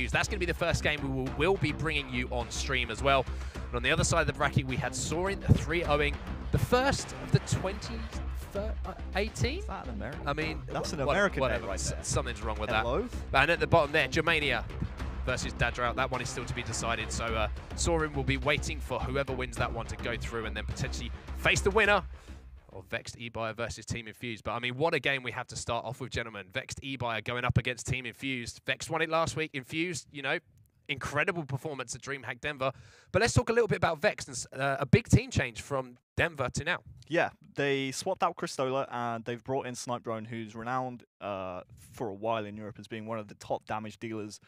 Infused. That's going to be the first game we will be bringing you on stream as well. And on the other side of the bracket, we had Soaring 3-0ing the first of the 2018. Is that an American? I mean, that's an American name whatever. right there. Something's wrong with Hello? that. And at the bottom there, Germania versus Dadrout. That one is still to be decided. So Soaring will be waiting for whoever wins that one to go through and then potentially face the winner of VEXED.EBUYER versus Team Infused. But I mean, what a game we have to start off with, gentlemen. VEXED.EBUYER going up against Team Infused. Vex won it last week. Infused, you know, incredible performance at DreamHack Denver. But let's talk a little bit about Vex and a big team change from Denver to now. Yeah, they swapped out Cristola and they've brought in Snipe Drone, who's renowned for a while in Europe as being one of the top damage dealers.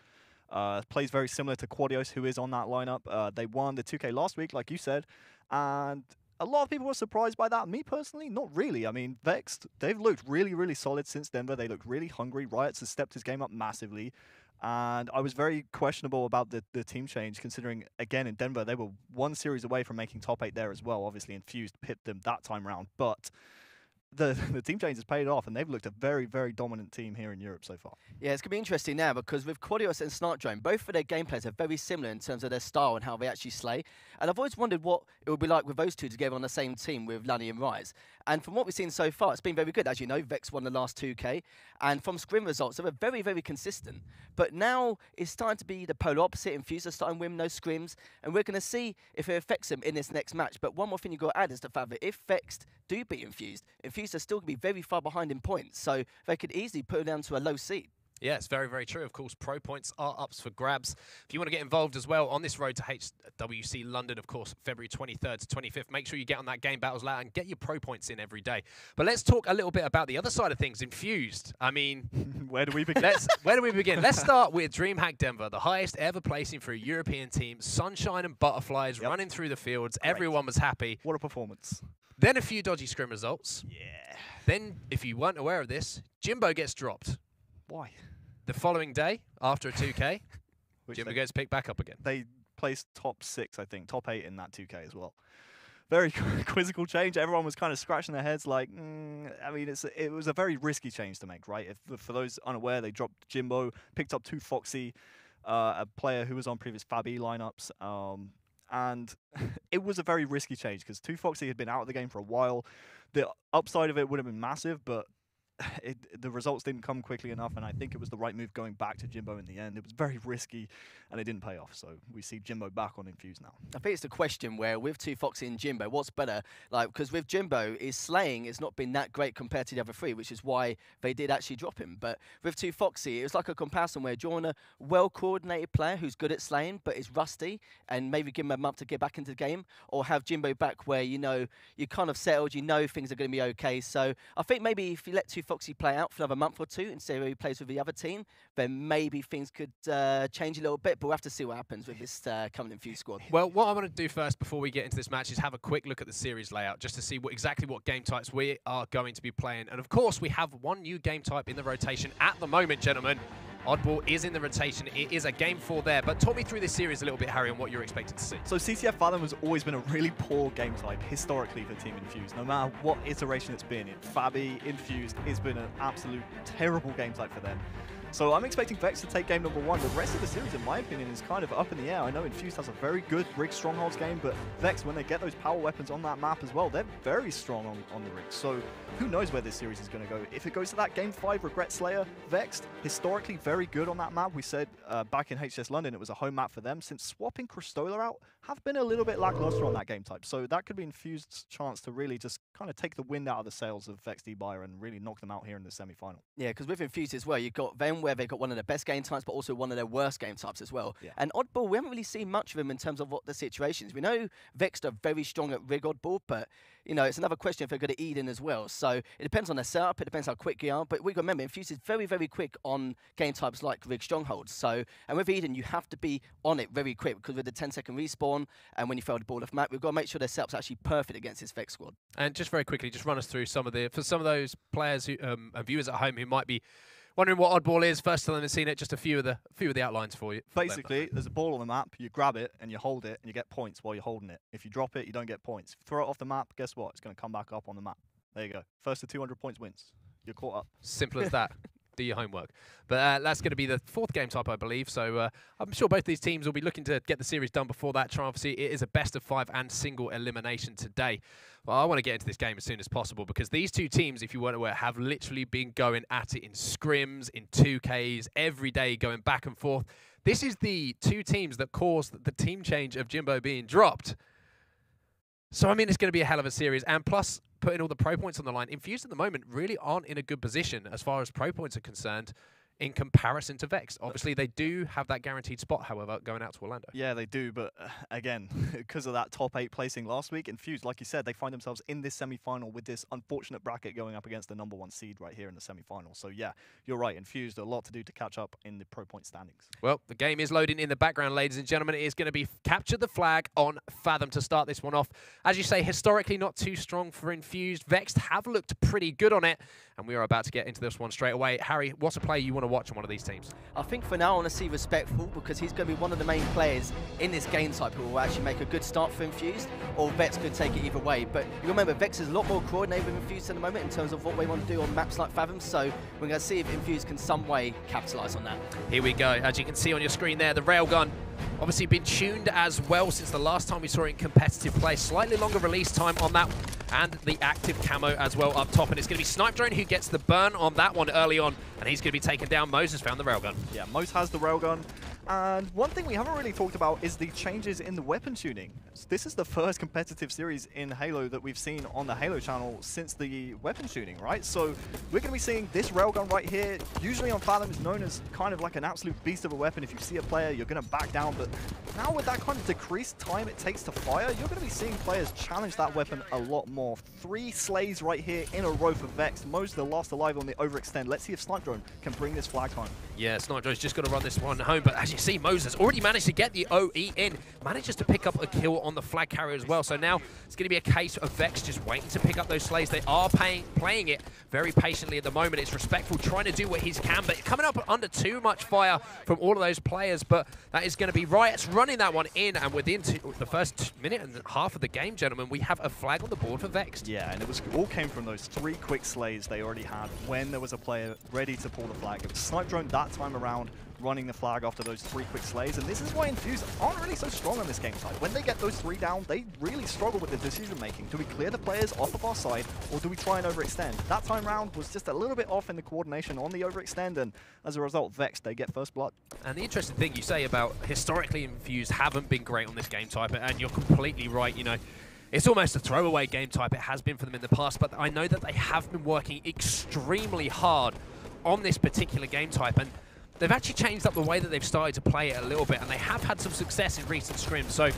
Plays very similar to Quadios, who is on that lineup. They won the 2K last week, like you said, and a lot of people were surprised by that. Me personally, not really. I mean, Vexed, they've looked really, really solid since Denver. They looked really hungry. Riots has stepped his game up massively. And I was very questionable about the team change, considering, again, in Denver, they were one series away from making top 8 there as well. Obviously, Infused pipped them that time round. But the team change has paid off, and they've looked a very, very dominant team here in Europe so far. Yeah, it's going to be interesting now because with Quadios and Snipe Drone, both of their gameplays are very similar in terms of their style and how they actually slay. And I've always wondered what it would be like with those two together on the same team with Lunny and Rise. And from what we've seen so far, it's been very good. As you know, Vex won the last 2K. And from scrim results, they were very, very consistent. But now it's starting to be the polar opposite. Infused are starting to win those scrims. And we're going to see if it affects them in this next match. But one more thing you've got to add is the fact that if Vexed do beat Infused, Infused are still going to be very far behind in points. So they could easily put them down to a low seed. Yeah, it's very, very true. Of course, pro points are ups for grabs. If you want to get involved as well on this road to HWC London, of course, February 23rd to 25th, make sure you get on that Game Battles ladder and get your pro points in every day. But let's talk a little bit about the other side of things, Infused. I mean, where do we begin? Where do we begin? Let's start with DreamHack Denver, the highest ever placing for a European team. Sunshine and butterflies running through the fields. Great. Everyone was happy. What a performance. Then a few dodgy scrim results. Yeah. Then, if you weren't aware of this, Jimbo gets dropped. Why? The following day, after a 2K, Jimbo gets picked back up again. They placed top 6, I think, top 8 in that 2K as well. Very quizzical change. Everyone was kind of scratching their heads like, I mean, it was a very risky change to make, right? For those unaware, they dropped Jimbo, picked up 2 Foxy, a player who was on previous FabE lineups, and it was a very risky change because 2 Foxy had been out of the game for a while. The upside of it would have been massive, but the results didn't come quickly enough, and I think it was the right move going back to Jimbo in the end. It was very risky, and it didn't pay off, so we see Jimbo back on Infused now. I think it's the question where with 2 Foxy and Jimbo, what's better? Like, because with Jimbo, his slaying has not been that great compared to the other 3, which is why they did actually drop him. But with 2 Foxy, it was like a comparison where do you want a well-coordinated player who's good at slaying but is rusty, and maybe give him a month to get back into the game, or have Jimbo back where, you know, you're kind of settled, you know things are going to be okay. So I think maybe if you let 2 Foxy play out for another month or 2 and see where he plays with the other team, then maybe things could change a little bit, but we'll have to see what happens with this coming Infused squad. Well, what I want to do first before we get into this match is have a quick look at the series layout just to see exactly what game types we are going to be playing. And of course, we have one new game type in the rotation at the moment, gentlemen. Oddball is in the rotation. It is a game 4 there. But talk me through this series a little bit, Harry, and what you're expected to see. So CTF Fathom has always been a really poor game type historically for Team Infused. No matter what iteration it's been in, FabE, Infused, it's been an absolute terrible game type for them. So I'm expecting Vex to take game number 1. The rest of the series, in my opinion, is kind of up in the air. I know Infused has a very good Rig Strongholds game, but Vex, when they get those power weapons on that map as well, they're very strong on the Rig. So who knows where this series is going to go. If it goes to that game 5 Regret Slayer, Vex, historically very good on that map. We said back in HS London it was a home map for them. Since swapping Cristola out, have been a little bit lackluster on that game type. So that could be Infused's chance to really just kind of take the wind out of the sails of VEXED.EBUYER and really knock them out here in the semi-final. Yeah, because with Infused as well, you've got them where they've got one of their best game types, but also one of their worst game types as well. Yeah. And Oddball, we haven't really seen much of them in terms of what the situations. We know Vexed are very strong at Rig Oddball, but you know, it's another question if they're going to Eden as well. So it depends on their setup, it depends how quick they are. But we've got to remember, Infused is very, very quick on game types like Rig Strongholds. So, and with Eden, you have to be on it very quick because with the 10-second respawn and when you fail the ball off map, we've got to make sure their setup's actually perfect against this Vex squad. And just very quickly, just run us through some of those players who and viewers at home who might be wondering what Oddball is. First time they've seen it, just a few of the outlines for you. Basically, there's a ball on the map, you grab it and you hold it and you get points while you're holding it. If you drop it, you don't get points. If you throw it off the map, guess what? It's going to come back up on the map. There you go. First to 200 points wins. You're caught up. Simple as that. do your homework. But that's going to be the 4th game type, I believe. So I'm sure both these teams will be looking to get the series done before that. Obviously, it is a best-of-5 and single elimination today. Well, I want to get into this game as soon as possible because these two teams, if you weren't aware, have literally been going at it in scrims, in 2Ks, every day going back and forth. This is the two teams that caused the team change of Jimbo being dropped. So, I mean, it's going to be a hell of a series. And plus, putting all the pro points on the line, Infused at the moment really aren't in a good position as far as pro points are concerned in comparison to Vexed. Obviously, they do have that guaranteed spot, however, going out to Orlando. Yeah, they do, but again, because of that top 8 placing last week, Infused, like you said, they find themselves in this semi-final with this unfortunate bracket going up against the #1 seed right here in the semi-final. So yeah, you're right, Infused, a lot to do to catch up in the pro point standings. Well, the game is loading in the background, ladies and gentlemen. It is going to be capture the flag on Fathom to start this one off. As you say, historically not too strong for Infused. Vexed have looked pretty good on it, and we are about to get into this one straight away. Harry, what's a play you want to watch on one of these teams? I think for now I want to see Respectful because he's going to be one of the main players in this game type who will actually make a good start for Infused, or Vex could take it either way. But you remember, Vex is a lot more coordinated with Infused at the moment in terms of what they want to do on maps like Fathom, so we're going to see if Infused can some way capitalise on that. Here we go. As you can see on your screen there, the railgun obviously been tuned as well since the last time we saw it in competitive play. Slightly longer release time on that, and the active camo as well up top. And it's going to be Snipe Drone who gets the burn on that one early on, and he's going to be taken down. Moses found the railgun. Yeah, Mose has the railgun. And one thing we haven't really talked about is the changes in the weapon tuning. This is the first competitive series in Halo that we've seen on the Halo channel since the weapon tuning, right? So we're going to be seeing this railgun right here. Usually on Fathom is known as kind of like an absolute beast of a weapon. If you see a player, you're going to back down. But now with that kind of decreased time it takes to fire, you're going to be seeing players challenge that weapon a lot more. 3 slays right here in a row for Vex. Mose the last alive on the overextend. Let's see if Snipe Drone can bring this flag home. Yeah, Snipe Drone's just got to run this one home. But as you see, Moses already managed to get the OE in. Manages to pick up a kill on the flag carrier as well. So now it's going to be a case of Vex just waiting to pick up those slays. They are playing it very patiently at the moment. It's Respectful trying to do what he can, but coming up under too much fire from all of those players. But that is going to be Riot's running that one in, and within the first minute and a half of the game, gentlemen, we have a flag on the board for Vexed. Yeah, and it was all came from those 3 quick slays they already had when there was a player ready to pull the flag. It was Snipe Drone that time around, running the flag after those 3 quick slays, and this is why Infused aren't really so strong on this game side. When they get those 3 down, they really struggle with the decision making. Do we clear the players off of our side, or do we try and overextend? That time round was just a little bit off in the coordination on the overextend, and as a result, Vex, they get first blood. And the interesting thing you say about historically Infused haven't been great on this game type, and you're completely right, you know. It's almost a throwaway game type. It has been for them in the past, but I know that they have been working extremely hard on this particular game type, and they've actually changed up the way that they've started to play it a little bit, and they have had some success in recent scrims. So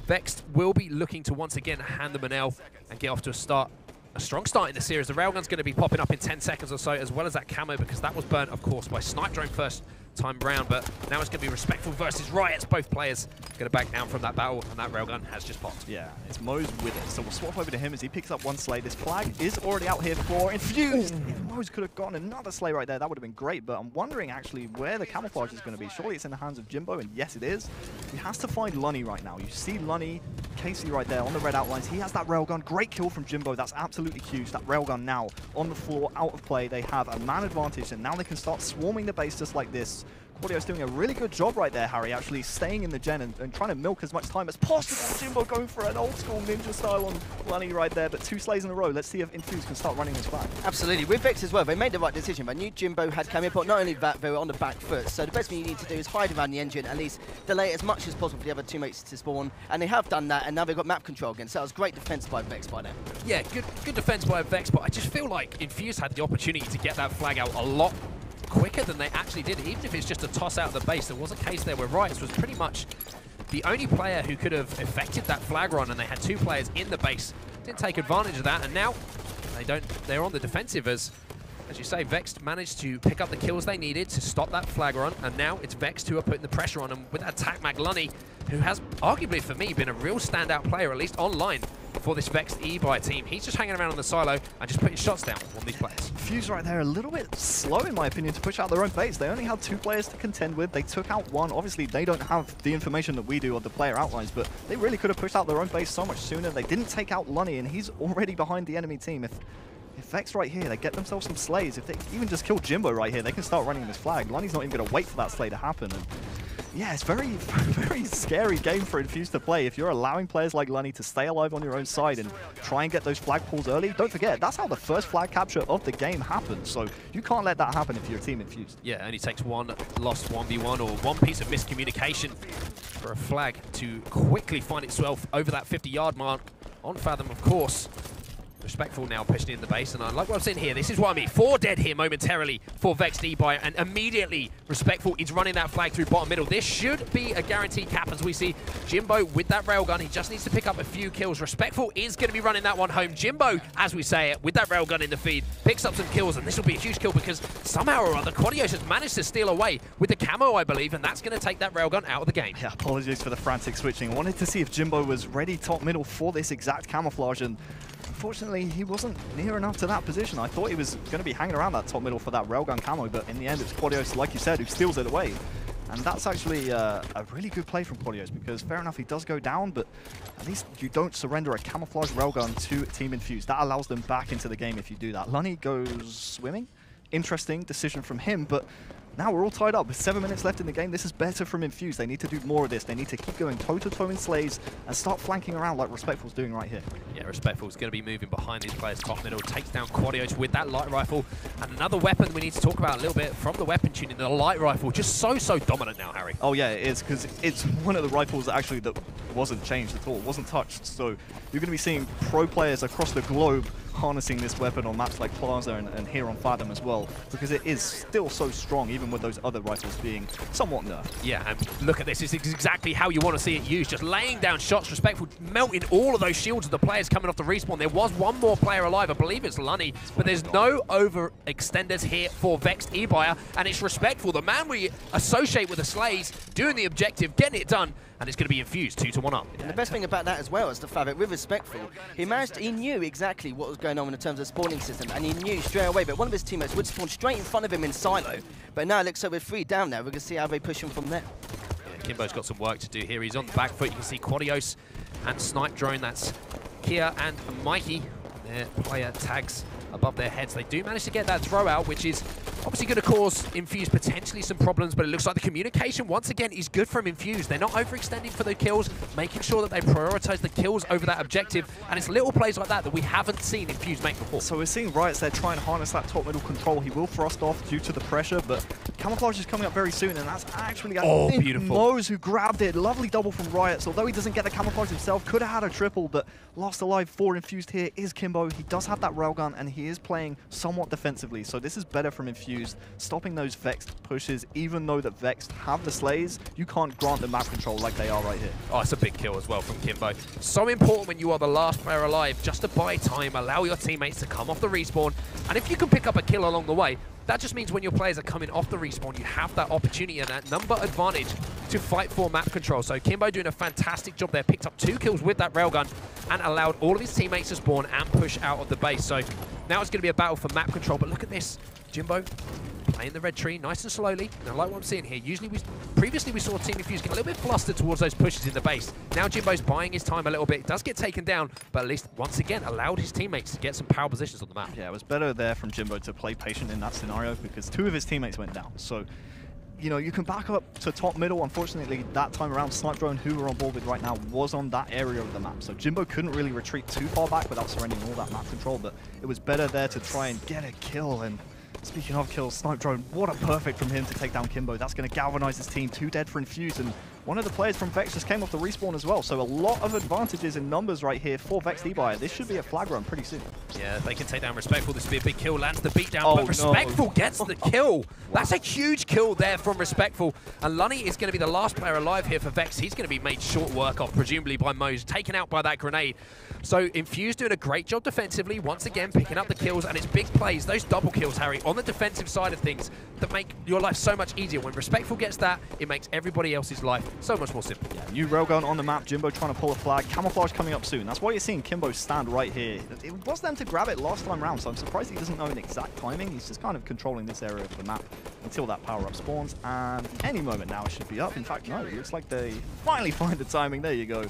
Vexed will be looking to once again hand them an L and get off to a strong start in the series. The railgun's going to be popping up in 10 seconds or so, as well as that camo, because that was burnt, of course, by Snipe Drone first time round. But now it's going to be Respectful versus Riots. Both players going to back down from that battle, and that railgun has just popped. Yeah, it's Mose with it. So we'll swap over to him as he picks up 1 slay. This flag is already out here for Infused. If Mose could have gotten another slay right there, that would have been great. But I'm wondering actually where the camouflage is going to be. Surely it's in the hands of Jimbo, and yes, it is. He has to find Lunny right now. You see Lunny, Casey right there on the red outlines. He has that railgun. Great kill from Jimbo. That's absolutely huge. That railgun now on the floor, out of play. They have a man advantage, and now they can start swarming the base just like this. Quadio's doing a really good job right there, Harry, actually staying in the gen and trying to milk as much time as possible. Jimbo going for an old school ninja style on Lunny right there, but 2 slays in a row. Let's see if Infused can start running this flag. Absolutely. With Vex as well, they made the right decision. They knew Jimbo had come in, but not only that, they were on the back foot. So the best thing you need to do is hide around the engine, at least delay it as much as possible for the other teammates to spawn. And they have done that, and now they've got map control again. So that was great defense by Vex by them. Yeah, good defense by Vex, but I just feel like Infused had the opportunity to get that flag out a lot quicker than they actually did, even if it's just a toss out of the base. There was a case there where Riots was pretty much the only player who could have effected that flag run, and they had 2 players in the base. Didn't take advantage of that, and now they're on the defensive as you say, Vexed managed to pick up the kills they needed to stop that flag run, and now it's Vexed who are putting the pressure on them with that attack mag Lunny, who has arguably for me been a real standout player, at least online, for this VEXED.EBUYER team. He's just hanging around on the silo and just putting shots down on these players. Fuse right there, a little bit slow in my opinion to push out their own base. They only had 2 players to contend with. They took out 1. Obviously they don't have the information that we do of the player outlines, but they really could have pushed out their own base so much sooner. They didn't take out Lunny, and he's already behind the enemy team. If Vex right here, they get themselves some slays. If they even just kill Jimbo right here, they can start running this flag. Lunny's not even going to wait for that slay to happen. And yeah, it's very scary game for Infused to play. If you're allowing players like Lunny to stay alive on your own side and try and get those flag pulls early, don't forget, that's how the first flag capture of the game happens. So you can't let that happen if you're Team Infused. Yeah, it only takes one lost 1v1 or one piece of miscommunication for a flag to quickly find itself over that 50-yard mark. On Fathom, of course. Respectful now pushing in the base, and I like what I'm saying here. This is what I mean. 4 dead here momentarily for VEXED.EBUYER, and immediately Respectful is running that flag through bottom middle. This should be a guaranteed cap as we see Jimbo with that railgun. He just needs to pick up a few kills. Respectful is going to be running that one home. Jimbo, as we say it, with that railgun in the feed, picks up some kills, and this will be a huge kill because somehow or other, Quadios has managed to steal away with the camo, I believe, and that's going to take that railgun out of the game. Yeah, apologies for the frantic switching. I wanted to see if Jimbo was ready top middle for this exact camouflage, and unfortunately, he wasn't near enough to that position. I thought he was going to be hanging around that top middle for that railgun camo, but in the end, it's Quadios, like you said, who steals it away. And that's actually a really good play from Quadios, because fair enough, he does go down, but at least you don't surrender a camouflage railgun to Team Infused. That allows them back into the game if you do that. Lunny goes swimming. Interesting decision from him, but now we're all tied up with 7 minutes left in the game. This is better from Infused. They need to do more of this. They need to keep going toe-to-toe in slays and start flanking around like Respectful's doing right here. Yeah, Respectful's going to be moving behind these players top middle, takes down Quadios with that light rifle. And another weapon we need to talk about a little bit from the weapon tuning, the light rifle. Just so dominant now, Harry. Oh yeah, it is, because it's one of the rifles that actually that wasn't changed at all, wasn't touched. So you're going to be seeing pro players across the globe harnessing this weapon on maps like Plaza and here on Fathom as well, because it is still so strong, even with those other rifles being somewhat nerfed. Yeah, and look at this. This is exactly how you want to see it used. Just laying down shots, Respectful, melting all of those shields of the players coming off the respawn. There was one more player alive, I believe it's Lunny, but there's no overextenders here for VEXED.EBUYER, and it's Respectful, the man we associate with the slays, doing the objective, getting it done, and it's going to be Infused 2-1 up. And the best thing about that as well is the fact that with Respectful, he knew exactly what was going on in terms of spawning system, and he knew straight away that one of his teammates would spawn straight in front of him in silo. But now it looks like with 3 down there, we're going to see how they push him from there. Yeah, Kimbo's got some work to do here. He's on the back foot. You can see Quadios and Snipe Drone. That's Kia and Mikey. Their player tags above their heads. They do manage to get that throw out, which is obviously going to cause Infused potentially some problems, but it looks like the communication once again is good from Infused. They're not overextending for the kills, making sure that they prioritize the kills over that objective, and it's little plays like that that we haven't seen Infused make before. So we're seeing Riots there try and harness that top middle control. He will thrust off due to the pressure, but Camouflage is coming up very soon, and that's actually, I think, beautiful. Moz who grabbed it. Lovely double from Riots. Although he doesn't get the Camouflage himself, could have had a triple, but lost alive for Infused here is Kimbo. He does have that railgun, and he is playing somewhat defensively, so this is better from Infused, stopping those Vexed pushes. Even though that Vexed have the slays, you can't grant the map control like they are right here. Oh, it's a big kill as well from Kimbo. So important when you are the last player alive, just to buy time, allow your teammates to come off the respawn, and if you can pick up a kill along the way, that just means when your players are coming off the respawn, you have that opportunity and that number advantage to fight for map control. So Kimbo doing a fantastic job there, picked up 2 kills with that railgun and allowed all of his teammates to spawn and push out of the base. So now it's going to be a battle for map control, but look at this. Jimbo playing the red tree nice and slowly. And I like what I'm seeing here. Previously we saw Team Infused get a little bit flustered towards those pushes in the base. Now Jimbo's buying his time a little bit. Does get taken down, but at least once again allowed his teammates to get some power positions on the map. Yeah, it was better there from Jimbo to play patient in that scenario because 2 of his teammates went down. So, you know, you can back up to top middle. Unfortunately, that time around, Snipe Drone, who we're on board with right now, was on that area of the map. So Jimbo couldn't really retreat too far back without surrendering all that map control, but it was better there to try and get a kill. And speaking of kills, Snipe Drone, what a perfect from him to take down Kimbo. That's going to galvanize his team. 2 dead for Infused, and one of the players from Vex just came off the respawn as well. So a lot of advantages in numbers right here for VEXED.EBUYER. This should be a flag run pretty soon. Yeah, they can take down Respectful. This will be a big kill. Lands the beatdown, but Respectful gets the kill. Wow. That's a huge kill there from Respectful. And Lunny is going to be the last player alive here for Vex. He's going to be made short work of, presumably by Moz, taken out by that grenade. So Infused doing a great job defensively, once again picking up the kills, and it's big plays, those double kills, Harry, on the defensive side of things that make your life so much easier. When Respectful gets that, it makes everybody else's life so much more simple. Yeah, new railgun on the map, Jimbo trying to pull a flag, Camouflage coming up soon. That's why you're seeing Kimbo stand right here. It was them to grab it last time round, so I'm surprised he doesn't know an exact timing. He's just kind of controlling this area of the map until that power-up spawns, and any moment now it should be up. In fact, no, it looks like they finally find the timing. There you go.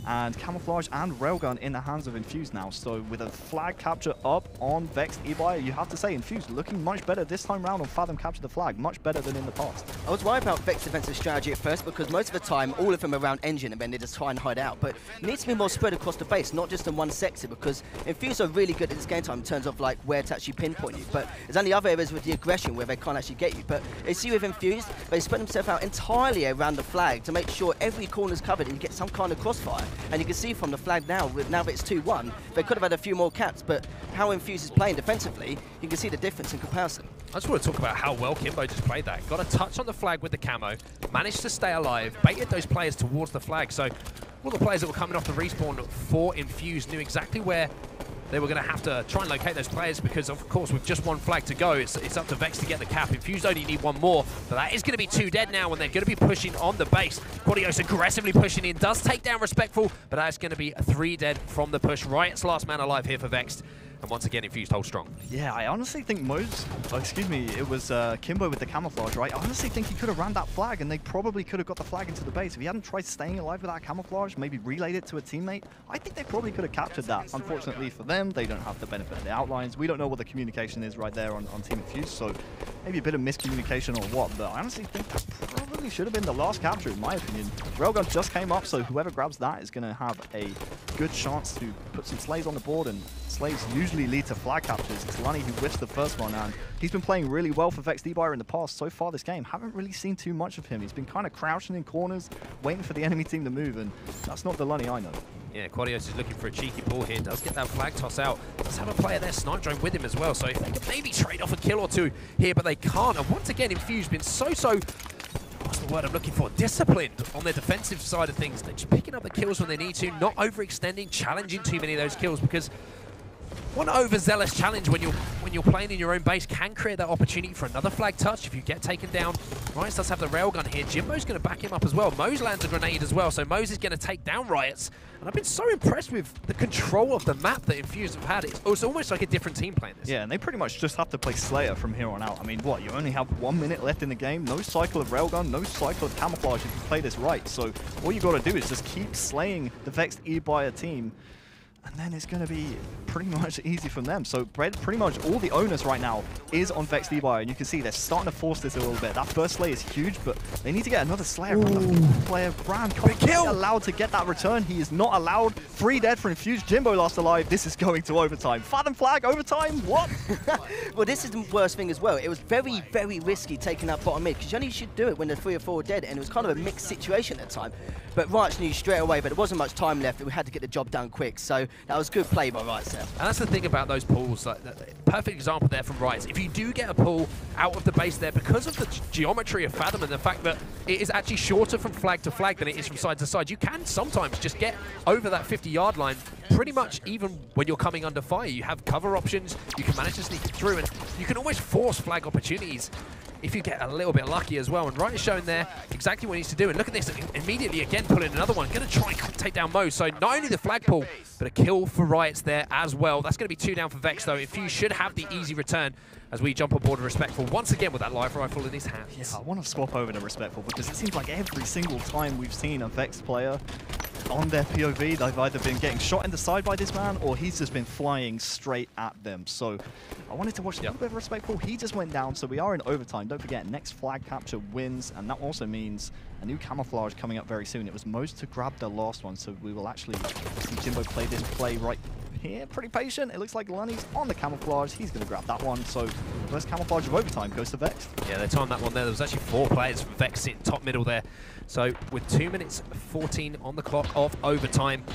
And Camouflage and Railgun in the hands of Infused now. So with a flag capture up on VEXED.EBUYER, you have to say Infused looking much better this time round on Fathom capture the flag, much better than in the past. I was worried about Vex's defensive strategy at first because most of the time all of them are around engine and then they just try and hide out. But it needs to be more spread across the base, not just in one sector, because Infused are really good at this game time in terms of like where to actually pinpoint you. But there's only other areas with the aggression where they can't actually get you. But you see with Infused, they spread themselves out entirely around the flag to make sure every corner is covered and you get some kind of crossfire. And you can see from the flag now that it's 2-1, they could have had a few more caps, but how Infused is playing defensively, you can see the difference in comparison. I just want to talk about how well Kimbo just played that. Got a touch on the flag with the camo, managed to stay alive, baited those players towards the flag. So all the players that were coming off the respawn for Infused knew exactly where they were going to have to try and locate those players because, of course, with just one flag to go, it's up to Vex to get the cap. Infused only need one more, but that is going to be 2 dead now, and they're going to be pushing on the base. Quadios aggressively pushing in, does take down Respectful, but that's going to be 3 dead from the push. Riot's last man alive here for Vex. And once again, Infused hold strong. Yeah, I honestly think it was Kimbo with the camouflage, right? I honestly think he could have ran that flag and they probably could have got the flag into the base. If he hadn't tried staying alive with that camouflage, maybe relayed it to a teammate, I think they probably could have captured that. Unfortunately for them, they don't have the benefit of the outlines. We don't know what the communication is right there on Team Infused, so maybe a bit of miscommunication or what, but I honestly think that probably should have been the last capture, in my opinion. Railgun just came up, so whoever grabs that is going to have a good chance to put some slays on the board, and slays usually lead to flag captures. It's Lunny who whiffed the first one, and he's been playing really well for VEXED.EBUYER in the past. So far this game, haven't really seen too much of him. He's been kind of crouching in corners, waiting for the enemy team to move, and that's not the Lunny I know. Yeah, Quadios is looking for a cheeky pull here. Does get that flag toss out. Does have a player there, Snipe Drone, with him as well. So if they could maybe trade off a kill or two here, but they can't. And once again, Infused been so, what's the word I'm looking for? Disciplined on their defensive side of things. They're just picking up the kills when they need to, not overextending, challenging too many of those kills, because one overzealous challenge when you're playing in your own base can create that opportunity for another flag touch if you get taken down. Riot does have the railgun here. Jimbo's going to back him up as well. Mose lands a grenade as well, so Mose is going to take down Riots. And I've been so impressed with the control of the map that Infused have had. It's almost like a different team playing this. Yeah, and they pretty much just have to play Slayer from here on out. I mean, what, you only have 1 minute left in the game, no cycle of railgun, no cycle of camouflage if you play this right. So all you got to do is just keep slaying the VEXED.EBUYER team, and then it's going to be pretty much easy from them. So pretty much all the onus right now is on VEXED.EBUYER, and you can see they're starting to force this a little bit. That first slay is huge, but they need to get another slayer from the player. Bram can't be allowed to get that return. He is not allowed. 3 dead for Infused. Jimbo last alive. This is going to overtime. Fathom flag, overtime, what? Well, this is the worst thing as well. It was very, very risky taking that bottom mid, because you only should do it when there's 3 or 4 dead, and it was kind of a mixed situation at the time. But Riot knew straight away, but there wasn't much time left, and we had to get the job done quick. So that was good play by Riot there. And that's the thing about those pulls. Like, perfect example there from Riot. If you do get a pull out of the base there, because of the geometry of Fathom and the fact that it is actually shorter from flag to flag than it is from side to side, you can sometimes just get over that 50-yard line pretty much even when you're coming under fire. You have cover options, you can manage to sneak it through, and you can always force flag opportunities if you get a little bit lucky as well. And Riot is showing there exactly what he needs to do. And look at this, immediately again pulling another one. Going to try and take down Mo. So not only the flag pull, but a kill for Riots there as well. That's going to be 2 down for Vex though. Infuse should have the easy return as we jump aboard a Respectful once again with that live rifle in his hands. Yeah, I want to swap over to Respectful because it seems like every single time we've seen a Vex player on their POV, they've either been getting shot in the side by this man or he's just been flying straight at them. So I wanted to watch a little bit of Respectful. He just went down, so we are in overtime. Don't forget, next flag capture wins, and that also means a new camouflage coming up very soon. It was Mose to grab the last one, so we will actually see Jimbo play this play right here. Pretty patient. It looks like Lunny's on the camouflage. He's going to grab that one. So first camouflage of overtime goes to Vex. Yeah, they timed that one there. There was actually 4 players from Vex sitting top middle there. So with 2 minutes 14 on the clock of overtime,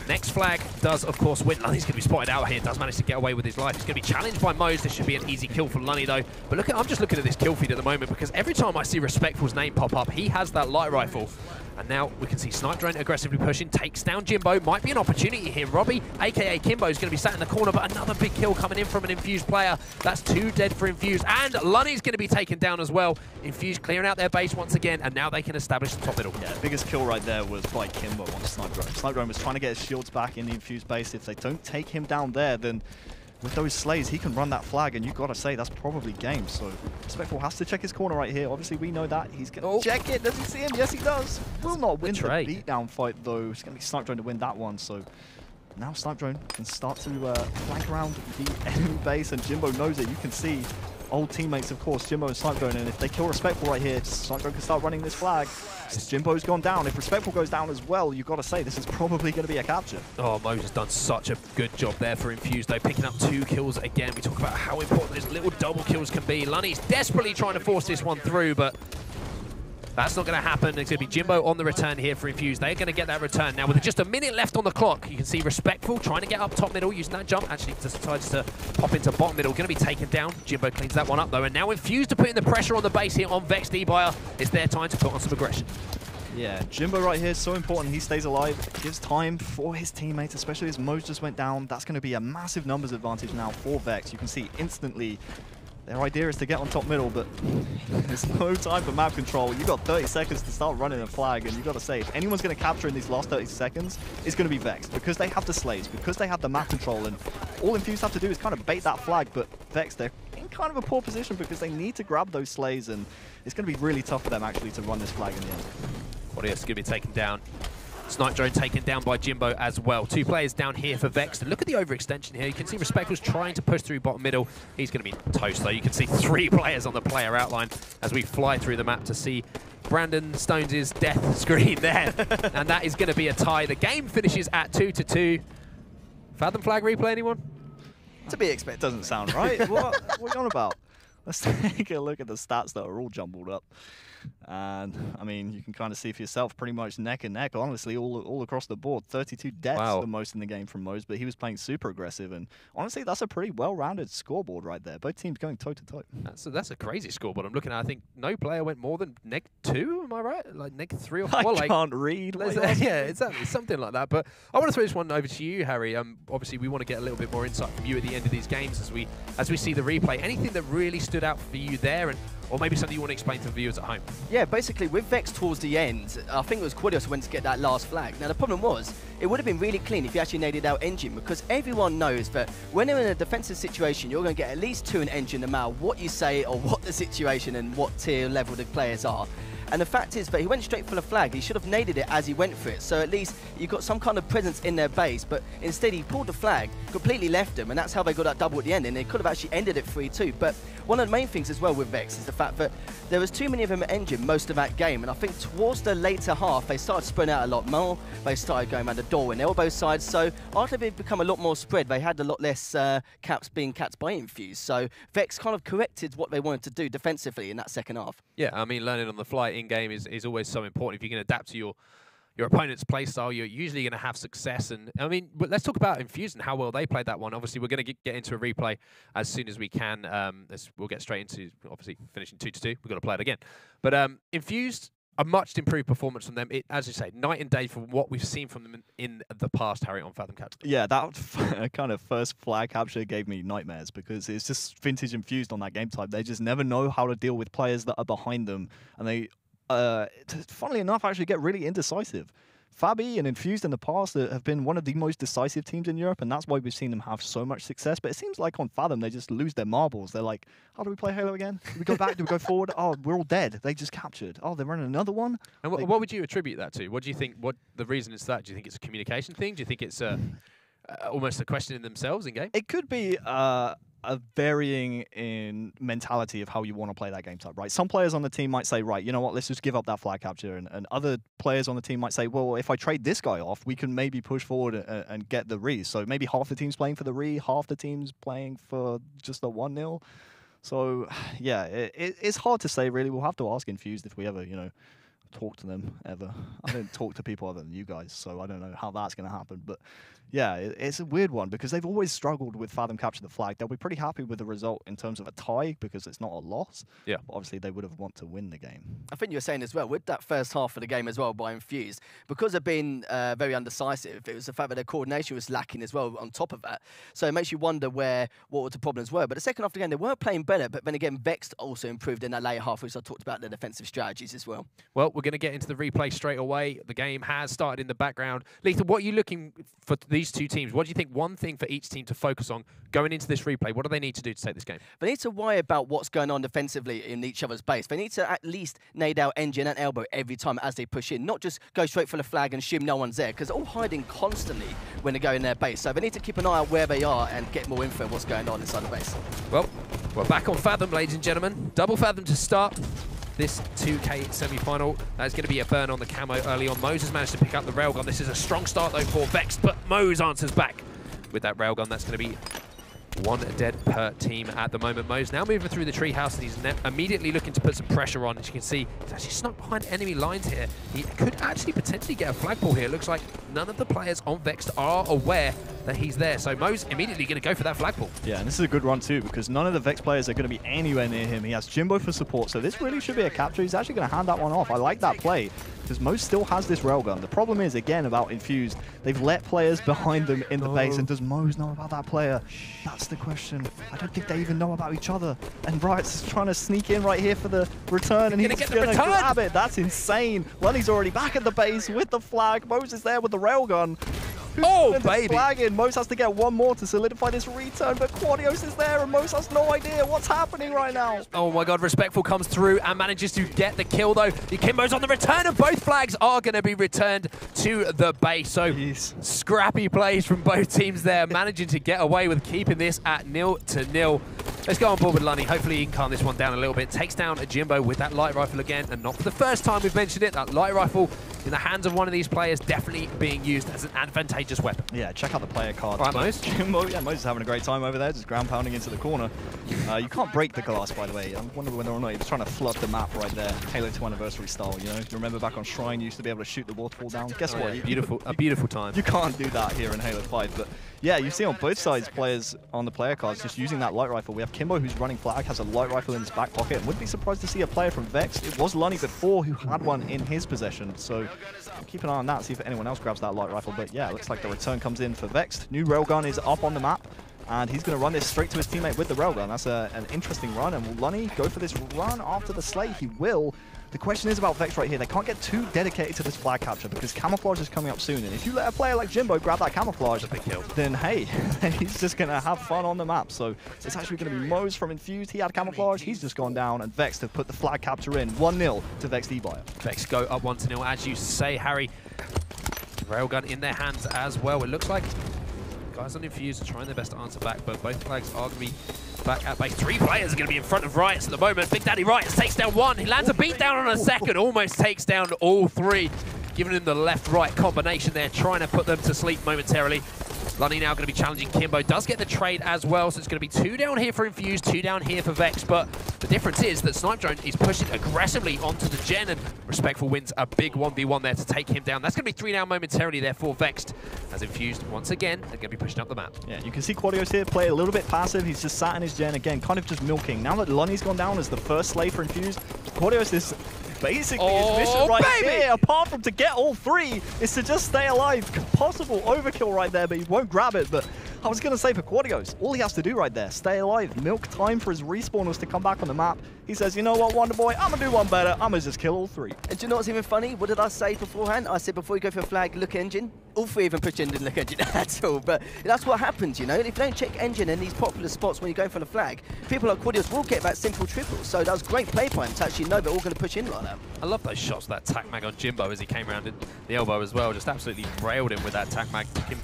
next flag does, of course, win. Lunny's going to be spotted out here. Does manage to get away with his life. He's going to be challenged by Mose. This should be an easy kill for Lunny, though. But look at, I'm just looking at this kill feed at the moment because every time I see Respectful's name pop up, he has that light rifle. And now we can see Snipe Drone aggressively pushing, takes down Jimbo. Might be an opportunity here. Robbie, a.k.a. Kimbo, is going to be sat in the corner, but another big kill coming in from an Infused player. That's 2 dead for Infused. And Lunny's going to be taken down as well. Infused clearing out their base once again, and now they can establish the top middle. Yeah, biggest kill right there was by Kimbo on Snipe Drone. Snipe Drone was trying to get his shields back in the Infused base. If they don't take him down there, then with those slays, he can run that flag, and you've got to say that's probably game. So Respectful has to check his corner right here. Obviously, we know that. He's going to check it. Does he see him? Yes, he does. Will not win the beatdown fight, though. It's going to be Snipe Drone to win that one. So now Snipe Drone can start to flank around the enemy base, and Jimbo knows it. You can see old teammates, of course, Jimbo and Snipe Drone, and if they kill Respectful right here, Snipe Drone can start running this flag. Since Jimbo's gone down, if Respectful goes down as well, you've got to say this is probably going to be a capture. Oh, Mo's has done such a good job there for Infused, though, picking up 2 kills again. We talk about how important those little double kills can be. Lunny's desperately trying to force this one through, but that's not going to happen. It's going to be Jimbo on the return here for Infused. They're going to get that return. Now, with just a minute left on the clock, you can see Respectful trying to get up top middle, using that jump. Actually, decides to pop into bottom middle. Going to be taken down. Jimbo cleans that one up, though. And now Infused are putting the pressure on the base here on VEXED.EBUYER. It's their time to put on some aggression. Yeah, Jimbo right here is so important. He stays alive, gives time for his teammates, especially as Mo's just went down. That's going to be a massive numbers advantage now for Vex. You can see instantly their idea is to get on top middle, but there's no time for map control. You've got 30 seconds to start running a flag, and you've got to say, if anyone's going to capture in these last 30 seconds, it's going to be Vex, because they have the slays, because they have the map control, and all Infused have to do is kind of bait that flag, but Vex, they're in kind of a poor position because they need to grab those slays, and it's going to be really tough for them actually to run this flag in the end. Boreas going to be taken down. Snipe Drone taken down by Jimbo as well. 2 players down here for Vex. Look at the overextension here. You can see Respectful's trying to push through bottom middle. He's going to be toast, though. You can see 3 players on the player outline as we fly through the map to see Brandon Stones' death screen there. And that is going to be a tie. The game finishes at 2-2. Fathom flag replay, anyone? To be expected. Doesn't sound right. What are you on about? Let's take a look at the stats that are all jumbled up. And, I mean, you can kind of see for yourself pretty much neck and neck, honestly, all across the board. 32 deaths, the most in the game from Mo's, but he was playing super aggressive. And, honestly, that's a pretty well-rounded scoreboard right there. Both teams going toe-to-toe. That's a crazy scoreboard. I'm looking at, I think, no player went more than -2, am I right? Like, -3 or 4. I can't read. Yeah, exactly. Something like that. But I want to throw this one over to you, Harry. Obviously, we want to get a little bit more insight from you at the end of these games as we see the replay. Anything that really stood out for you there, or maybe something you want to explain to the viewers at home? Yeah, basically, with Vex towards the end, I think it was Quadios who went to get that last flag. Now, the problem was, it would have been really clean if you actually naded out engine, because everyone knows that when you're in a defensive situation, you're going to get at least 2 in engine, no matter what you say or what the situation and what tier level the players are. And the fact is that he went straight for the flag. He should have naded it as he went for it. So at least you got some kind of presence in their base. But instead, he pulled the flag, completely left them, and that's how they got that double at the end. And they could have actually ended it 3-2. But one of the main things as well with Vex is the fact that there was too many of them at engine most of that game. And I think towards the later half, they started spreading out a lot more. They started going around the door and they were both sides. So after they've become a lot more spread, they had a lot less caps being capped by Infused. So Vex kind of corrected what they wanted to do defensively in that second half. Yeah, I mean, learning on the fly in-game is always so important. If you can adapt to your opponent's playstyle, you're usually going to have success. And I mean, let's talk about Infused and how well they played that one. Obviously, we're going to get into a replay as soon as we can. We'll get straight into, obviously, finishing 2-2. We've got to play it again. But Infused, a much improved performance from them. As you say, night and day from what we've seen from them in the past, Harry, on Fathom Capture. Yeah, that kind of first flag capture gave me nightmares because it's just vintage Infused on that game type. They just never know how to deal with players that are behind them, and they funnily enough, actually get really indecisive. Fabi and Infused in the past have been one of the most decisive teams in Europe, and that's why we've seen them have so much success. But it seems like on Fathom, they just lose their marbles. They're like, how do we play Halo again? Do we go back? Do we go forward? Oh, we're all dead. They just captured. Oh, they're running another one? And what would you attribute that to? What do you think, what the reason is that? Do you think it's a communication thing? Do you think it's almost a question in themselves in-game? It could be a varying in mentality of how you want to play that game type, right? Some players on the team might say, right, you know what, let's just give up that flag capture. And other players on the team might say, well, if I trade this guy off, we can maybe push forward and get the re. So maybe half the team's playing for the re, half the team's playing for just the 1-0. So, yeah, it's hard to say, really. We'll have to ask Infused if we ever, you know, talk to them ever. I don't talk to people other than you guys, so I don't know how that's going to happen. But yeah, it's a weird one because they've always struggled with Fathom Capture the flag. They'll be pretty happy with the result in terms of a tie because it's not a loss. Yeah. But obviously, they would have wanted to win the game. I think you were saying as well, with that first half of the game as well by Infused, because they've been very undecisive, it was the fact that their coordination was lacking as well on top of that. So it makes you wonder what the problems were. But the second half of the game, they were playing better, but then again, Vexed also improved in that later half, which I talked about the defensive strategies as well. Well, we're going to get into the replay straight away. The game has started in the background. Letha, what are you looking for these two teams? What do you think one thing for each team to focus on going into this replay? What do they need to do to take this game? They need to worry about what's going on defensively in each other's base. They need to at least nade out Engine and Elbow every time as they push in, not just go straight for the flag and assume no one's there, because they're all hiding constantly when they go in their base. So they need to keep an eye out where they are and get more info on what's going on inside the base. Well, we're back on Fathom, ladies and gentlemen. Double Fathom to start this 2K semi-final. That's going to be a burn on the camo early on. Mose has managed to pick up the railgun. This is a strong start, though, for Vexed, but Mose answers back with that railgun. That's going to be 1 dead per team at the moment. Mose now moving through the treehouse, and he's immediately looking to put some pressure on. As you can see, he's actually snuck behind enemy lines here. He could actually potentially get a flagpole here. It looks like none of the players on Vexed are aware that he's there. So Mose immediately going to go for that flagpole. Yeah, and this is a good run too, because none of the Vex players are going to be anywhere near him. He has Jimbo for support, so this really should be a capture. He's actually going to hand that one off. I like that play, because Mose still has this railgun. The problem is, again, about Infused, they've let players behind them in the base, and does Mose know about that player? That's the question. I don't think they even know about each other. And Riot's trying to sneak in right here for the return, and he's going to grab it. That's insane. Lunny's already back at the base with the flag. Mose is there with the railgun. Oh, baby. Flag in. Mose has to get one more to solidify this return, but Quadios is there, and Mose has no idea what's happening right now. Oh my god, Respectful comes through and manages to get the kill, though. Kimbo's on the return, and both flags are going to be returned to the base. So, scrappy plays from both teams there, managing to get away with keeping this at 0-0. Let's go on board with Lunny. Hopefully he can calm this one down a little bit. Takes down a Jimbo with that light rifle again, and not for the first time we've mentioned it. That light rifle in the hands of one of these players definitely being used as an advantageous weapon. Yeah, check out the player cards. Right, Mose? Jimbo, yeah, Mose is having a great time over there, just ground pounding into the corner. You can't break the glass, by the way. I wonder whether or not he was trying to flood the map right there, Halo 2 anniversary style, you know? Remember back on Shrine, you used to be able to shoot the waterfall down? Guess what? Yeah, a beautiful time. You can't do that here in Halo 5, but yeah, you see on both sides players on the player cards just using that light rifle. We have Kimbo, who's running flag, has a light rifle in his back pocket, and wouldn't be surprised to see a player from Vex. It was Lunny before who had one in his possession, so keep an eye on that, see if anyone else grabs that light rifle. But yeah, looks like the return comes in for Vex. New railgun is up on the map, and he's going to run this straight to his teammate with the railgun. That's an interesting run, and will Lunny go for this run after the slay? He will. The question is about Vex right here. They can't get too dedicated to this flag capture because camouflage is coming up soon. And if you let a player like Jimbo grab that camouflage, then hey, he's just going to have fun on the map. So it's actually going to be Mose from Infused. He had camouflage. He's just gone down. And Vex have put the flag capture in. 1-0 to VEXED.EBUYER. Vex go up 1-0, as you say, Harry. Railgun in their hands as well. It looks like guys on Infused are trying their best to answer back, but both flags are going to be back at base. 3 players are going to be in front of Riots at the moment. Big Daddy Riots takes down 1. He lands a beat down on a second, almost takes down all 3. Giving him the left-right combination there, trying to put them to sleep momentarily. Lunny now going to be challenging Kimbo. Does get the trade as well, so it's going to be 2 down here for Infused, 2 down here for Vex. But the difference is that Snipe Drone is pushing aggressively onto the Gen, and Respectful wins a big 1v1 there to take him down. That's going to be 3 down momentarily there for Vexed, as Infused, once again, they're going to be pushing up the map. Yeah, you can see Quadios here play a little bit passive. He's just sat in his Gen again, kind of just milking. Now that Lunny's gone down as the first slay for Infused, Quadios is basically his mission right here, apart from to get all 3, is to just stay alive. Possible overkill right there, but he won't grab it. But I was going to say for Quadios, all he has to do right there, stay alive, milk time for his respawners to come back on the map. He says, you know what, Wonder Boy, I'm going to do one better. I'm going to just kill all 3. And do you know what's even funny? What did I say beforehand? I said before you go for a flag, look engine. All 3 of them push engine, look engine. That's all. But that's what happens, you know. If you don't check engine in these popular spots when you're going for the flag, people like Quadios will get that simple triple. So that was great play by him to actually know they're all going to push in like that. I love those shots, that tac mag on Jimbo as he came around in the elbow as well. Just absolutely railed him with that tac mag. Took him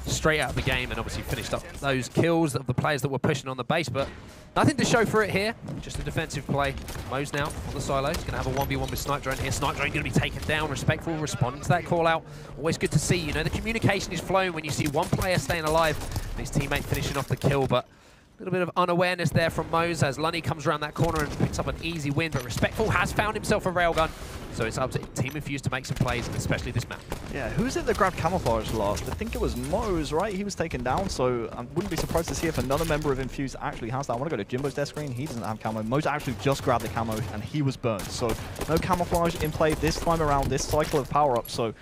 straight out of the game and obviously finished up those kills of the players that were pushing on the base. But nothing to show for it here. Just a defensive play. Mose now on the silo. He's going to have a 1v1 with Snipe Drone here. Snipe Drone going to be taken down. Respectful responding to that call out. Always good to see. You know, the communication is flowing when you see one player staying alive and his teammate finishing off the kill. But a little bit of unawareness there from Mose as Lunny comes around that corner and picks up an easy win. But Respectful has found himself a railgun. So it's up to Team Infused to make some plays, especially this map. Yeah, who's it that grabbed camouflage last? I think it was Mose, right? He was taken down, so I wouldn't be surprised to see if another member of Infused actually has that. I want to go to Jimbo's death screen. He doesn't have camo. Mose actually just grabbed the camo, and he was burned. So no camouflage in play this time around, this cycle of power-ups. So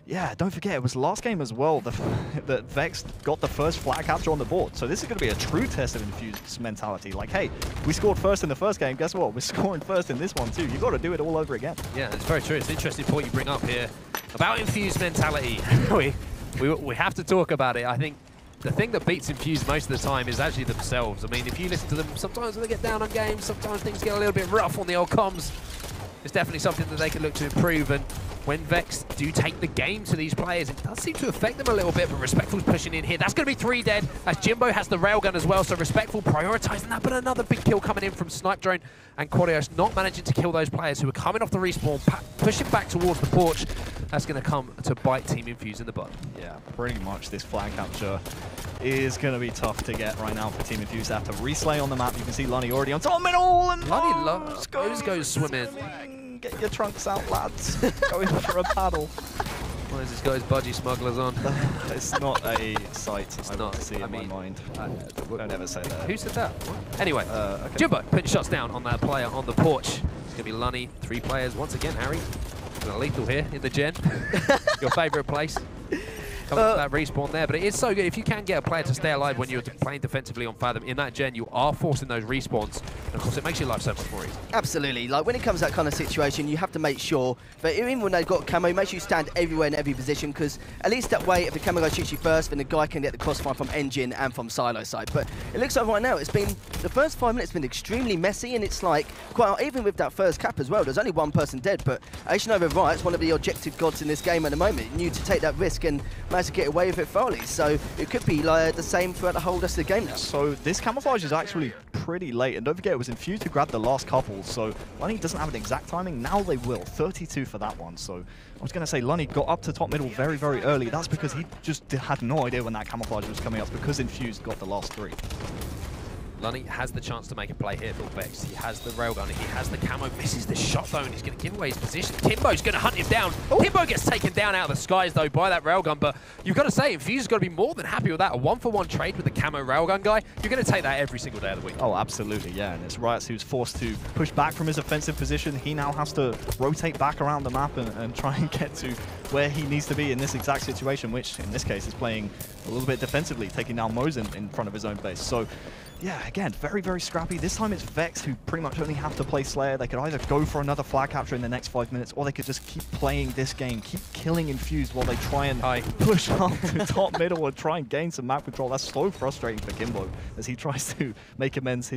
yeah, don't forget, it was last game as well that Vex got the first flag capture on the board. So this is going to be a true test of Infused's mentality. Like, hey, we scored first in the first game. Guess what? We're scoring first in this one too. You've got to do it all over again. Yeah, it's very true. It's an interesting point you bring up here about Infused mentality. we have to talk about it. I think the thing that beats Infused most of the time is actually themselves. I mean, if you listen to them, sometimes when they get down on games, sometimes things get a little bit rough on the old comms. It's definitely something that they can look to improve, and when Vex do take the game to these players, it does seem to affect them a little bit, but Respectful's pushing in here. That's going to be 3 dead, as Jimbo has the railgun as well, so Respectful prioritising that, but another big kill coming in from Snipe Drone, and Quadios not managing to kill those players who are coming off the respawn, pushing back towards the porch. That's going to come to bite Team Infused in the butt. Yeah, pretty much this flag capture is going to be tough to get right now for Team Infused. They have to reslay on the map. You can see Lunny already on top middle, and Lunny goes swimming. Get your trunks out, lads. Going for a paddle. Why is this guy's budgie smugglers on? It's not a sight I not, want to see in my mind. Don't ever say that. Who said that? Anyway, okay. Jimbo putting shots down on that player on the porch. It's going to be Lunny, 3 players. Once again, Harry, lethal here in the gen. Your favourite place. Coming to that respawn there, but it is so good. If you can get a player to stay alive when you're playing defensively on Fathom, in that gen, you are forcing those respawns. And of course, it makes your life so much more easy. Absolutely. Like, when it comes to that kind of situation, you have to make sure that even when they've got camo, make sure you stand everywhere in every position, because at least that way, if the camo guy shoots you first, then the guy can get the crossfire from engine and from silo side. But it looks like right now, it's been, the first 5 minutes been extremely messy, and it's like, quite even with that first cap as well, there's only 1 person dead, but Ashnova Riot's one of the objective gods in this game at the moment, knew to take that risk and managed to get away with it thoroughly. So it could be like the same throughout the whole rest of the game now. So this camouflage is actually pretty late, and don't forget it was Infused to grab the last couple, so Lunny doesn't have an exact timing. Now they will. 32 for that one. So I was going to say Lunny got up to top middle very, very early. That's because he just had no idea when that camouflage was coming up, because Infused got the last 3. Lunny has the chance to make a play here for Vex. He has the railgun, he has the camo, misses the shot though, and he's going to give away his position. Kimbo's going to hunt him down. Kimbo gets taken down out of the skies though by that railgun, but you've got to say, Infused's got to be more than happy with that. A 1-for-1 trade with the camo railgun guy. You're going to take that every single day of the week. Oh, absolutely, yeah. And it's Riot who's forced to push back from his offensive position. He now has to rotate back around the map and try and get to where he needs to be in this exact situation, which in this case is playing a little bit defensively, taking down Mosin in front of his own base. So yeah, again, very, very scrappy. This time it's Vex who pretty much only have to play Slayer. They could either go for another flag capture in the next 5 minutes, or they could just keep playing this game, keep killing Infused while they try and push up to top middle and try and gain some map control. That's so frustrating for Kimbo as he tries to make amends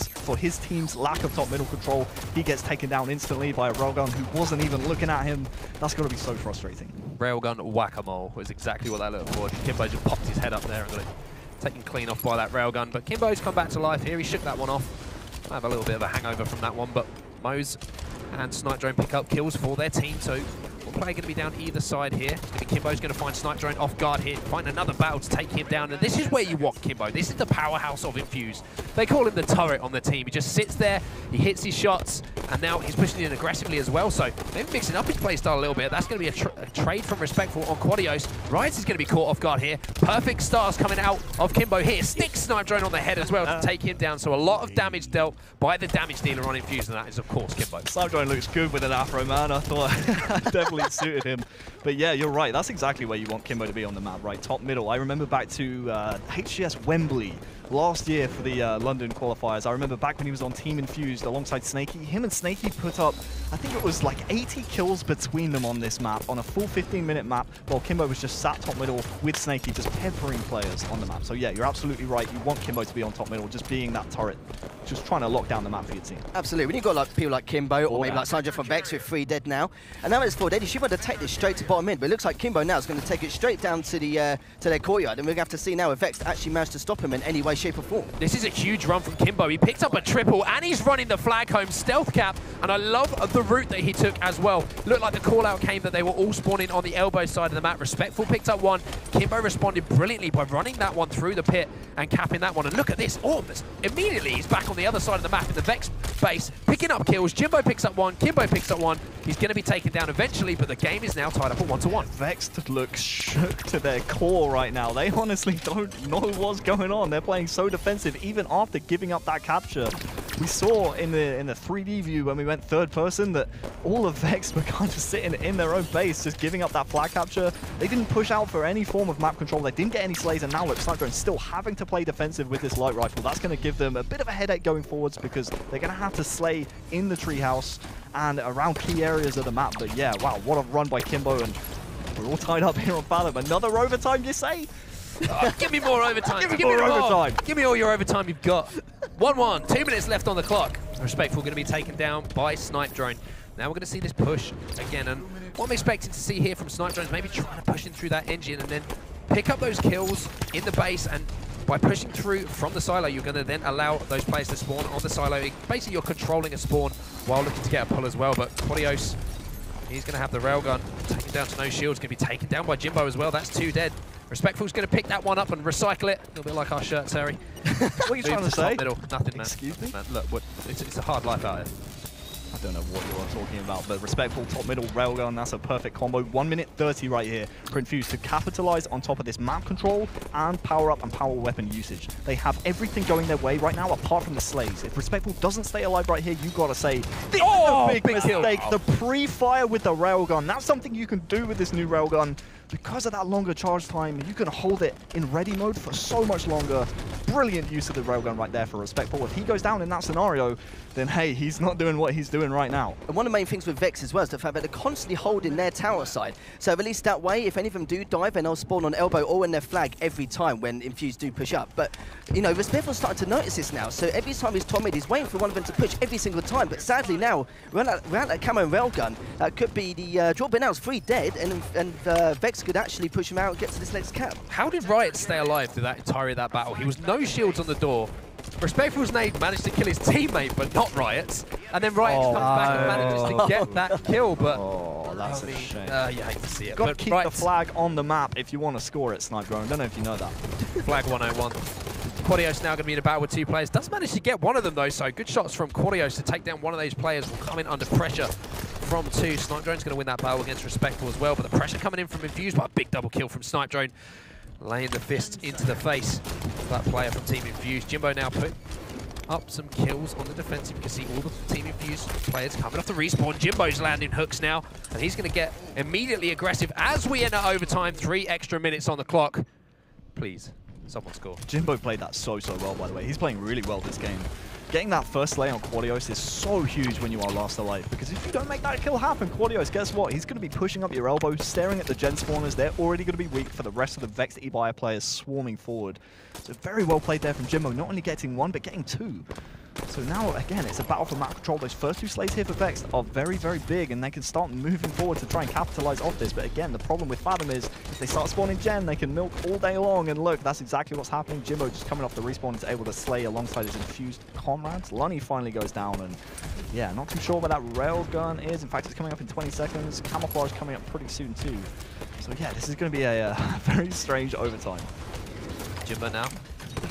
for his team's lack of top middle control. He gets taken down instantly by a railgun who wasn't even looking at him. That's going to be so frustrating. Railgun whack-a-mole was exactly what that looked for. Kimbo just popped his head up there and got it taken clean off by that railgun, but Kimbo's come back to life here. He shook that one off. I have a little bit of a hangover from that one, but Moze and Snipe Drone pick up kills for their team too. One player going to be down either side here. Kimbo's going to find Snipe Drone off guard here, find another battle to take him down, and this is where you want Kimbo. This is the powerhouse of Infused. They call him the turret on the team. He just sits there, he hits his shots, and now he's pushing in aggressively as well, so maybe mixing up his playstyle a little bit. That's going to be a trade from Respectful on Quadios. Riot is going to be caught off guard here. Perfect stars coming out of Kimbo here. Sticks Snipe Drone on the head as well to take him down, so a lot of damage dealt by the damage dealer on Infused, and that is, of course, Kimbo. Snipe Drone looks good with an afro, man. I thought definitely suited him. But yeah, you're right. That's exactly where you want Kimbo to be on the map, right? Top middle. I remember back to HGS Wembley last year for the London qualifiers. I remember back when he was on Team Infused alongside Snakey. Him and Snakey put up, I think it was like 80 kills between them on this map, on a full 15-minute map, while Kimbo was just sat top middle with Snakey, just peppering players on the map. So yeah, you're absolutely right. You want Kimbo to be on top middle, just being that turret, just trying to lock down the map for your team. Absolutely. When you've got like people like Kimbo or maybe like Sandra from Vex with 3 dead now, and now it's 4 dead, you should want to take this straight to bottom mid, but it looks like Kimbo now is going to take it straight down to their courtyard, and we're going to have to see now if Vex actually managed to stop him in any way, shape or form. This is a huge run from Kimbo. He picked up a triple and he's running the flag home stealth cap, and I love the route that he took as well. Looked like the call out came that they were all spawning on the elbow side of the map. Respectful picked up one. Kimbo responded brilliantly by running that one through the pit and capping that one. And look at this, almost immediately he's back on the other side of the map in the Vex base, picking up kills. Jimbo picks up one, Kimbo picks up one. He's going to be taken down eventually, but the game is now tied up at 1-1. Vex look shook to their core right now. They honestly don't know what's going on. They're playing so defensive even after giving up that capture. We saw in the 3D view when we went third person that all of Vex were kind of sitting in their own base, just giving up that flag capture. They didn't push out for any form of map control. They didn't get any slays, and now look, Snipedrone's still having to play defensive with this light rifle. That's going to give them a bit of a headache going forwards because they're going to have to slay in the treehouse and around key areas of the map. But yeah, wow, what a run by Kimbo, and we're all tied up here on Fathom. Another overtime, you say? Give me more overtime. Give me more overtime. Give me all your overtime you've got. 1-1, 2 minutes left on the clock. Respectful going to be taken down by Snipedrone. Now we're going to see this push again, and what I'm expecting to see here from Snipedrone is maybe trying to push in through that engine and then pick up those kills in the base, and by pushing through from the silo, you're going to then allow those players to spawn on the silo. Basically, you're controlling a spawn while looking to get a pull as well, but Quadios, he's going to have the railgun taken down to no shields, going to be taken down by Jimbo as well. That's 2 dead. Respectful's going to pick that one up and recycle it. A little bit like our shirts, Harry. What are you trying to say? Middle. Nothing, man. Excuse me? Man, look, it's a hard life out here. I don't know what you're talking about, but Respectful top middle railgun, that's a perfect combo. 1 minute 30 right here for Infused to capitalize on top of this map control and power up and power weapon usage. They have everything going their way right now apart from the slays. If Respectful doesn't stay alive right here, you gotta say, this is a big mistake. The pre-fire with the railgun, that's something you can do with this new railgun. Because of that longer charge time, you can hold it in ready mode for so much longer. Brilliant use of the railgun right there for Respectful. If he goes down in that scenario, then hey, he's not doing what he's doing right now. And one of the main things with Vex as well is the fact that they're constantly holding their tower side. So at least that way, if any of them do dive, then they'll spawn on elbow or in their flag every time when Infused do push up. But, you know, Respectful's starting to notice this now. So every time he's top mid, he's waiting for one of them to push every single time. But sadly now, we're out that camo and railgun. That could be the draw, but now it's 3 dead, and Vex could actually push him out and get to this next cap. How did Riot stay alive through that entirety of that battle? He was no shields on the door. Respectful's nade managed to kill his teammate, but not Riot's. And then Riot comes back and manages to get that kill, but... Oh, that's a shame. You hate to see it. Got to keep the flag on the map if you want to score it, Snipedrone. I don't know if you know that. Flag 101. Quadios now going to be in a battle with 2 players. Does manage to get one of them, though, so good shots from Quadios to take down one of those players. Will come in under pressure from 2. Snipedrone's going to win that battle against Respectful as well, but the pressure coming in from Infused by a big double kill from Snipedrone, laying the fist into the face of that player from Team Infused. Jimbo now put up some kills on the defensive. You can see all the Team Infused players coming off the respawn. Jimbo's landing hooks now, and he's going to get immediately aggressive as we enter overtime. 3 extra minutes on the clock. Please, someone score. Jimbo played that so well, by the way. He's playing really well this game. Getting that first slay on Quadios is so huge when you are last alive, because if you don't make that kill happen, Quadios, guess what? He's going to be pushing up your elbow, staring at the gen spawners. They're already going to be weak for the rest of the VEXED.EBUYER players swarming forward. So very well played there from Jimbo, not only getting 1, but getting 2. So now, again, it's a battle for map control. Those first 2 slays here for Vex are very, very big, and they can start moving forward to try and capitalize off this. But again, the problem with Fathom is if they start spawning gen, they can milk all day long. And look, that's exactly what's happening. Jimbo just coming off the respawn is able to slay alongside his Infused comrades. Lunny finally goes down, and yeah, not too sure where that railgun is. In fact, it's coming up in 20 seconds. Camouflage coming up pretty soon too. So yeah, this is going to be a very strange overtime. Jimbo now.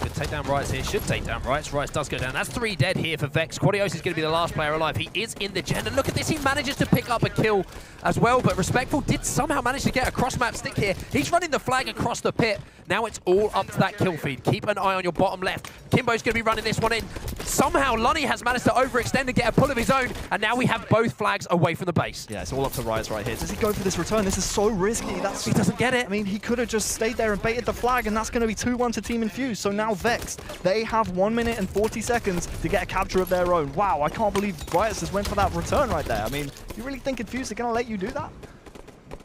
Could take down Riot's here, should take down Riot's. Riot's does go down. That's 3 dead here for Vex. Quadios is going to be the last player alive. He is in the gen, and look at this, he manages to pick up a kill as well, but Respectful did somehow manage to get a cross-map stick here. He's running the flag across the pit. Now it's all up to that kill feed. Keep an eye on your bottom left. Kimbo's going to be running this one in. Somehow Lunny has managed to overextend and get a pull of his own, and now we have both flags away from the base. Yeah, it's all up to Riot's right here. Does he go for this return? This is so risky. He doesn't get it. I mean, he could have just stayed there and baited the flag, and that's going to be 2-1 to Team Infused. So now Vex, they have 1 minute and 40 seconds to get a capture of their own. Wow, I can't believe Riot just went for that return right there. I mean, you really think Infused are going to let you do that?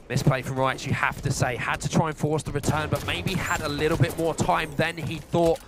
Misplay from Riot, you have to say. Had to try and force the return, but maybe had a little bit more time than he thought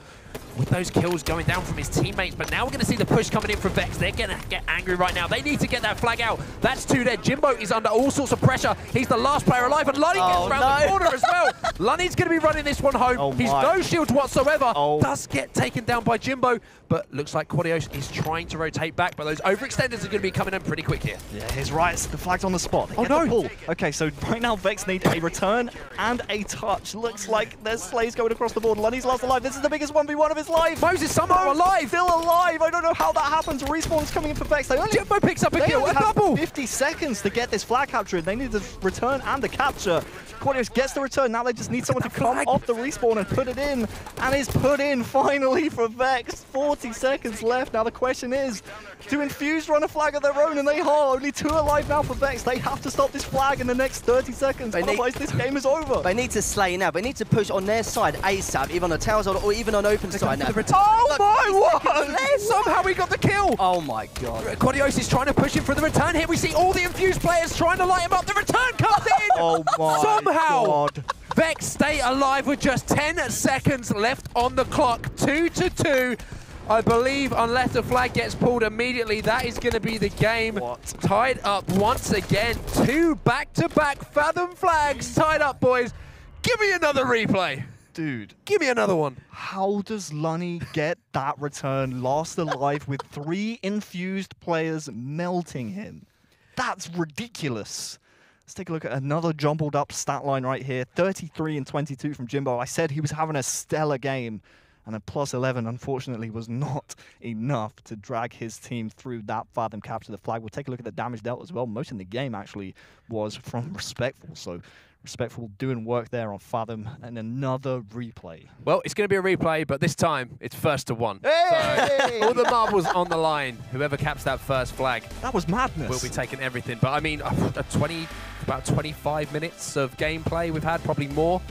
with those kills going down from his teammates. But now we're going to see the push coming in from Vex. They're going to get angry right now. They need to get that flag out. That's 2 dead. Jimbo is under all sorts of pressure. He's the last player alive, and Lunny gets around the corner as well. Lunny's going to be running this one home. He's no shield whatsoever. Does get taken down by Jimbo, but looks like Quadios is trying to rotate back, but those overextenders are going to be coming in pretty quick here. Yeah, here's Riot. The flag's on the spot. They get the pull. Okay, so right now Vex need a return and a touch. Looks like there's slays going across the board. Lunny's last alive. This is the biggest 1v1 one of his life. Moses somehow alive. Still alive. I don't know how that happens. Respawn's coming in for Vex. Jimbo picks up a kill. A double. 50 seconds to get this flag captured. They need the return and the capture. Quadios gets the return. Now they just need someone to come off the respawn and put it in. And it's put in finally for Vex. 40 seconds left. Now the question is, do Infused run a flag of their own? And they are. Only 2 alive now for Vex. They have to stop this flag in the next 30 seconds. Otherwise, this game is over. They need to slay now. They need to push on their side ASAP, even on the tower side or even on open side now. Oh my word! Somehow we got the kill. Oh my god. Quadios is trying to push him for the return here. We see all the Infused players trying to light him up. The return comes in. Oh my Somehow, god. Vex stay alive with just 10 seconds left on the clock. 2-2. I believe unless the flag gets pulled immediately, that is going to be the game. Tied up once again. 2 back-to-back Fathom flags tied up, boys. Give me another replay. Dude. Give me another one. How does Lunny get that return last alive with 3 Infused players melting him? That's ridiculous. Let's take a look at another jumbled up stat line right here. 33 and 22 from Jimbo. I said he was having a stellar game. And a +11, unfortunately, was not enough to drag his team through that Fathom capture the flag. We'll take a look at the damage dealt as well. Most in the game, actually, was from Respectful. So Respectful doing work there on Fathom. And another replay. Well, it's going to be a replay, but this time, it's first to 1. Hey! So all the marbles on the line. Whoever caps that first flag That was madness. will be taking everything. But, I mean, about 25 minutes of gameplay we've had, probably more.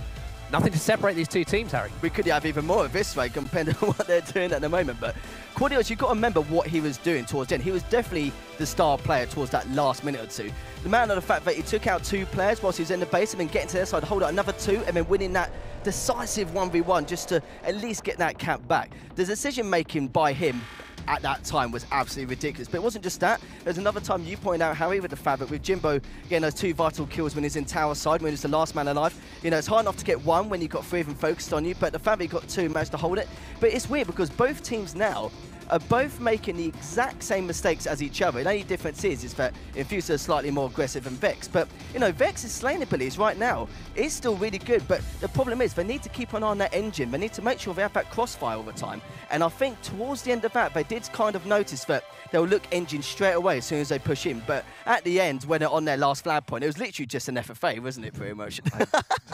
Nothing to separate these 2 teams, Harry. We could have even more of this way compared to what they're doing at the moment. But Quadios, you've got to remember what he was doing towards the end. He was definitely the star player towards that last minute or 2. The man of the fact that he took out 2 players whilst he was in the base and then getting to their side, hold out another 2, and then winning that decisive 1v1 just to at least get that cap back. The decision making by him at that time was absolutely ridiculous. But it wasn't just that. There's another time you pointed out, Harry, with the fabric, with Jimbo getting those 2 vital kills when he's in tower side, when he's the last man alive. You know, it's hard enough to get 1 when you've got 3 of them focused on you, but the fabric got 2 and managed to hold it. But it's weird because both teams now are both making the exact same mistakes as each other. The only difference is that Infused are slightly more aggressive than Vex. But, you know, Vex's slaying abilities right now is still really good. But the problem is they need to keep an eye on that engine. They need to make sure they have that crossfire all the time. And I think towards the end of that, they did kind of notice that they'll look engine straight away as soon as they push in. But at the end, when they're on their last flag point, it was literally just an FFA, wasn't it, pretty much?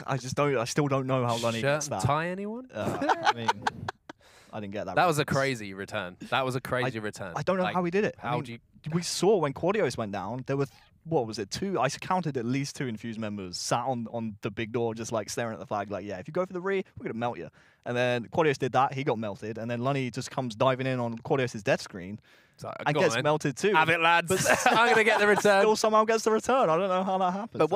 I still don't know how Lunny gets that. Tie anyone? I mean, I didn't get that. That was a crazy return. That was a crazy return. I don't know how he did it. We saw when Quadios went down, there were, what was it, 2? I counted at least 2 Infused members sat on the big door just like staring at the flag like, yeah, if you go for the re, we're going to melt you. And then Quadios did that, he got melted, and then Lunny just comes diving in on Quadios' death screen. And gets melted too. Have it, lads. I'm going to get the return. Still somehow gets the return. I don't know how that happened. But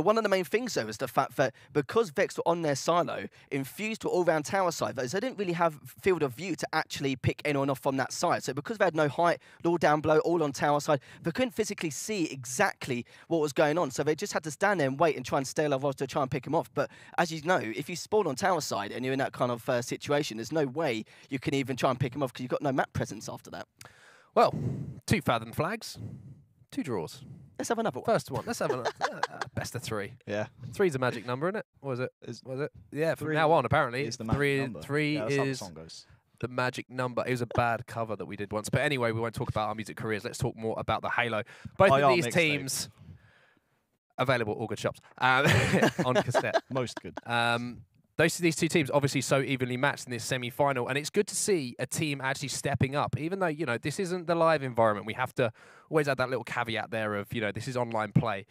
one of the main things, though, is the fact that because Vex were on their silo, Infused were all around tower side, they didn't really have field of view to actually pick anyone off from that side. So because they had no height, all down below, all on tower side, they couldn't physically see exactly what was going on. So they just had to stand there and wait and try and stay alive to try and pick him off. But as you know, if you spawn on tower side and you're in that kind of situation, there's no way you can even try and pick him off because you've got no map presence after that. Well, 2 Fathom flags, 2 draws. Let's have another one. First one. Let's have a best of 3. Yeah. 3's a magic number, isn't it? Was it? Was it? Yeah, from 3 now on, apparently. Is the magic number. 3 yeah, that's how the is song goes. the magic number. It was a bad cover that we did once. But anyway, we won't talk about our music careers. Let's talk more about the Halo. Both of these teams available all good shops on cassette. Most good. These 2 teams obviously so evenly matched in this semi-final, and it's good to see a team actually stepping up. Even though, you know, this isn't the live environment, we have to always add that little caveat there of, you know, this is online play.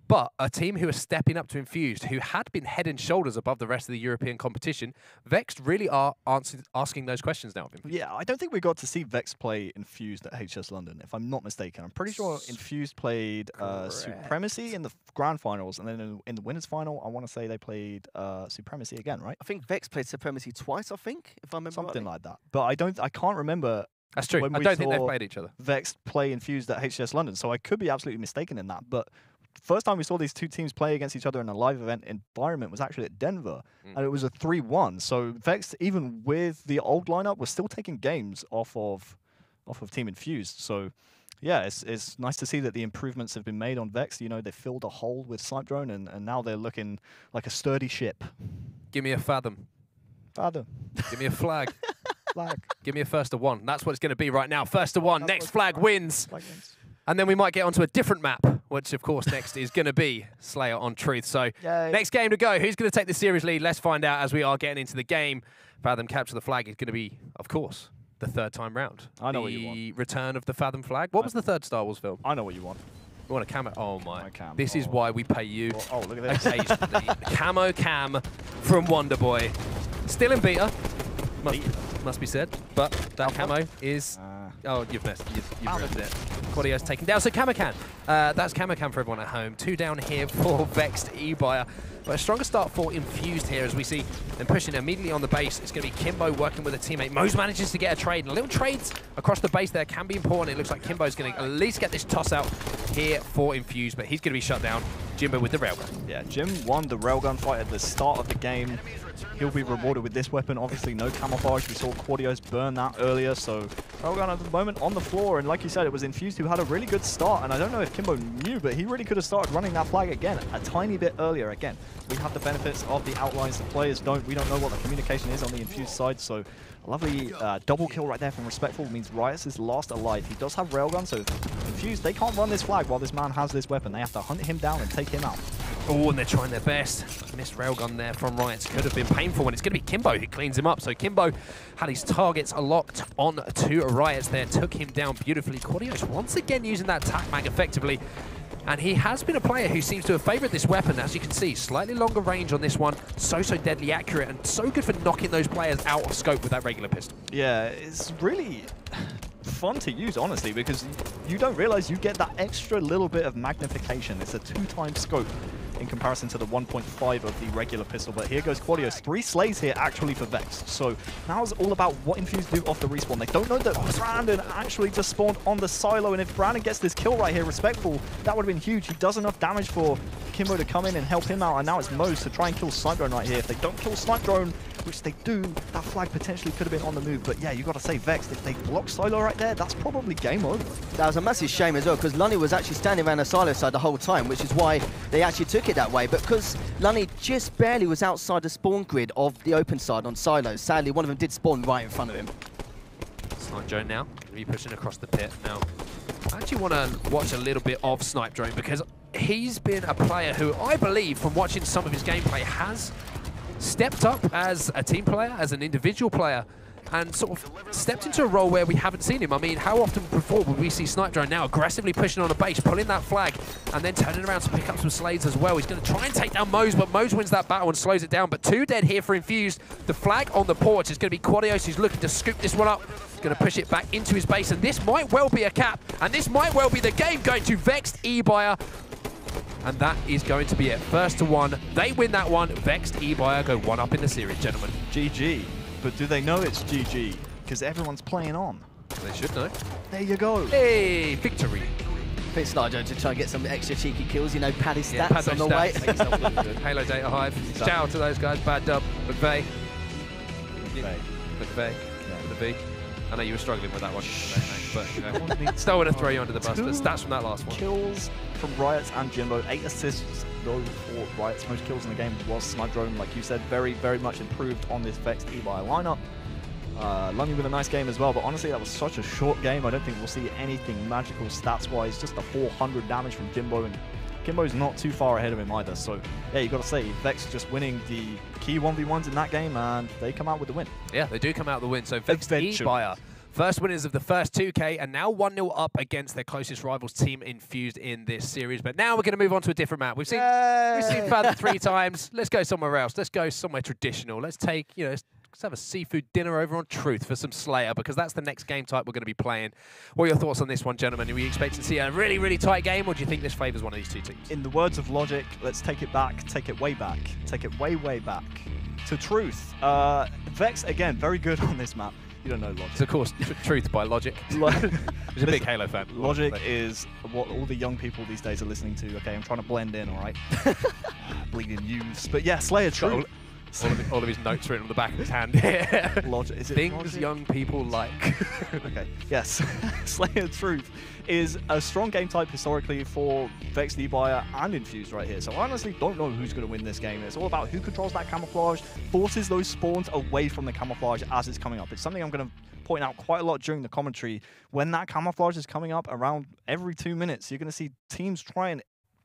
But a team who are stepping up to Infused, who had been head and shoulders above the rest of the European competition, Vexed really are asking those questions now of him. Yeah, I don't think we got to see Vex play Infused at HS London, if I'm not mistaken. I'm pretty sure Infused played Supremacy in the grand finals, and then in the winners final, I want to say they played Supremacy again, right? I think Vex played Supremacy twice, I think, if I remember something like that. But I can't remember. That's true. I don't think they've played each other. Vex play Infused at HS London, so I could be absolutely mistaken in that. But first time we saw these 2 teams play against each other in a live event environment was actually at Denver, and it was a 3-1. So Vex, even with the old lineup, was still taking games off of Team Infused. So yeah, it's nice to see that the improvements have been made on Vex. You know, they filled a hole with Snipe Drone, and now they're looking like a sturdy ship. Give me a Fathom. Fathom. Give me a flag. Flag. Give me a first to one. That's what it's going to be right now. First to one. That's Next what- flag wins. Flag wins. And then we might get onto a different map, which, of course, next is going to be Slayer on Truth. So, Yay. next game to go. Who's going to take the series lead? Let's find out as we are getting into the game. Fathom capture the flag is going to be, of course, the third time round. I know what you want. The return of the Fathom flag. What was the third Star Wars film? I know what you want. We want a camo. Oh, my. cam. This is why we pay you Oh, look at this. occasionally. Camo cam from Wonder Boy. Still in beta. Must be said. But that camo is... Oh, you've messed. You've ruined it. Quadio's taken down. So Camacan. That's Camacan for everyone at home. 2 down here for VEXED.EBUYER. But a stronger start for Infused here as we see them pushing immediately on the base. It's going to be Kimbo working with a teammate. Mose manages to get a trade. And little trades across the base there can be important. It looks like Kimbo's going to at least get this toss out here for Infused, but he's going to be shut down. Jimbo with the railgun. Yeah, Jim won the railgun fight at the start of the game. He'll be rewarded with this weapon. Obviously, no camouflage. We saw Quadios burn that earlier, so railgun at the moment on the floor. And like you said, it was Infused who had a really good start. And I don't know if Kimbo knew, but he really could have started running that flag again a tiny bit earlier. Again, we have the benefits of the outlines. The players don't. We don't know what the communication is on the Infused side, so a lovely double kill right there from Respectful means Riot's is last alive. He does have railgun, so Infused, they can't run this flag while this man has this weapon. They have to hunt him down and take him out. Oh, and they're trying their best. Missed railgun there from Riot's could have been painful, and it's going to be Kimbo who cleans him up. So Kimbo had his targets locked on to Riot's there, took him down beautifully. Quadios once again using that tac mag effectively. And he has been a player who seems to have favoured this weapon, as you can see. Slightly longer range on this one, so deadly accurate, and so good for knocking those players out of scope with that regular pistol. Yeah, it's really fun to use, honestly, because you don't realize you get that extra little bit of magnification. It's a 2x scope in comparison to the 1.5 of the regular pistol. But here goes Quadios. 3 slays here actually for Vex. So now it's all about what Infused do off the respawn. They don't know that Brandon actually just spawned on the silo, and if Brandon gets this kill right here, Respectful, that would have been huge. He does enough damage for Kimbo to come in and help him out, and now it's Mose to try and kill Snipe Drone right here. If they don't kill Snipe Drone, which they do, that flag potentially could have been on the move. But yeah, you got to say Vex, if they block silo right there, that's probably game over. That was a massive shame as well, because Lunny was actually standing around the silo side the whole time, which is why they actually took it that way. But because Lunny just barely was outside the spawn grid of the open side on silos, sadly one of them did spawn right in front of him. Snipe Drone now, going to be pushing across the pit. Now, I actually want to watch a little bit of Snipe Drone, because he's been a player who I believe, from watching some of his gameplay, has stepped up as a team player, as an individual player, and sort of stepped into a role where we haven't seen him. I mean, how often before would we see Snipe Drone now aggressively pushing on a base, pulling that flag, and then turning around to pick up some slays as well? He's going to try and take down Mose, but Mose wins that battle and slows it down. But 2 dead here for Infused. The flag on the porch is going to be Quadios, who's looking to scoop this one up. Going to push it back into his base, and this might well be a cap, and this might well be the game going to VEXED.EBUYER. And that is going to be it. First to one. They win that one. VEXED.EBUYER go 1-up in the series, gentlemen. GG. But do they know it's GG? Because everyone's playing on. They should know. There you go. Hey, victory. I think Slido to try and get some extra cheeky kills, you know, Paddy stats Yeah, Paddy on the stats. way. Halo Data Hive. Shout out to those guys. Bad dub. McVeigh. McVeigh. With a V. I know you were struggling with that one, but you know, still want to throw you under the bus. But stats from that last one. Kills from Riot's and Jimbo. 8 assists though for Riot's. Most kills in the game was Snipe Drone, like you said, very much improved on this VEXED.EBUYER lineup. Lunny with a nice game as well, but honestly that was such a short game. I don't think we'll see anything magical stats wise. Just a 400 damage from Jimbo, and Kimbo's not too far ahead of him either. So yeah, you got to say Vex just winning the key 1v1s in that game, and they come out with the win. Yeah, they do come out with the win. So VEXED.EBUYER, first winners of the first 2K, and now 1-0 up against their closest rivals, Team Infused, in this series. But now we're going to move on to a different map. We've seen Fathom 3 times. Let's go somewhere else. Let's go somewhere traditional. Let's take, you know, let's have a seafood dinner over on Truth for some Slayer, because that's the next game type we're going to be playing. What are your thoughts on this one, gentlemen? Are we expecting to see a really tight game, or do you think this favours one of these two teams? In the words of Logic, let's take it back, take it way back, take it way back to Truth. Vex, again, very good on this map. You don't know Logic. It's, of course, Truth by Logic. He's a big Halo fan. Logic is what all the young people these days are listening to. Okay, I'm trying to blend in, all right? Bleeding youths. But yeah, Slayer Truth. All of his notes written on the back of his hand here. Is it Things logic? young people like. Okay, yes. Slayer Truth is a strong game type historically for VEXED.EBUYER and Infused right here. So I honestly don't know who's going to win this game. It's all about who controls that camouflage, forces those spawns away from the camouflage as it's coming up. It's something I'm going to point out quite a lot during the commentary. When that camouflage is coming up around every 2 minutes, you're going to see teams try and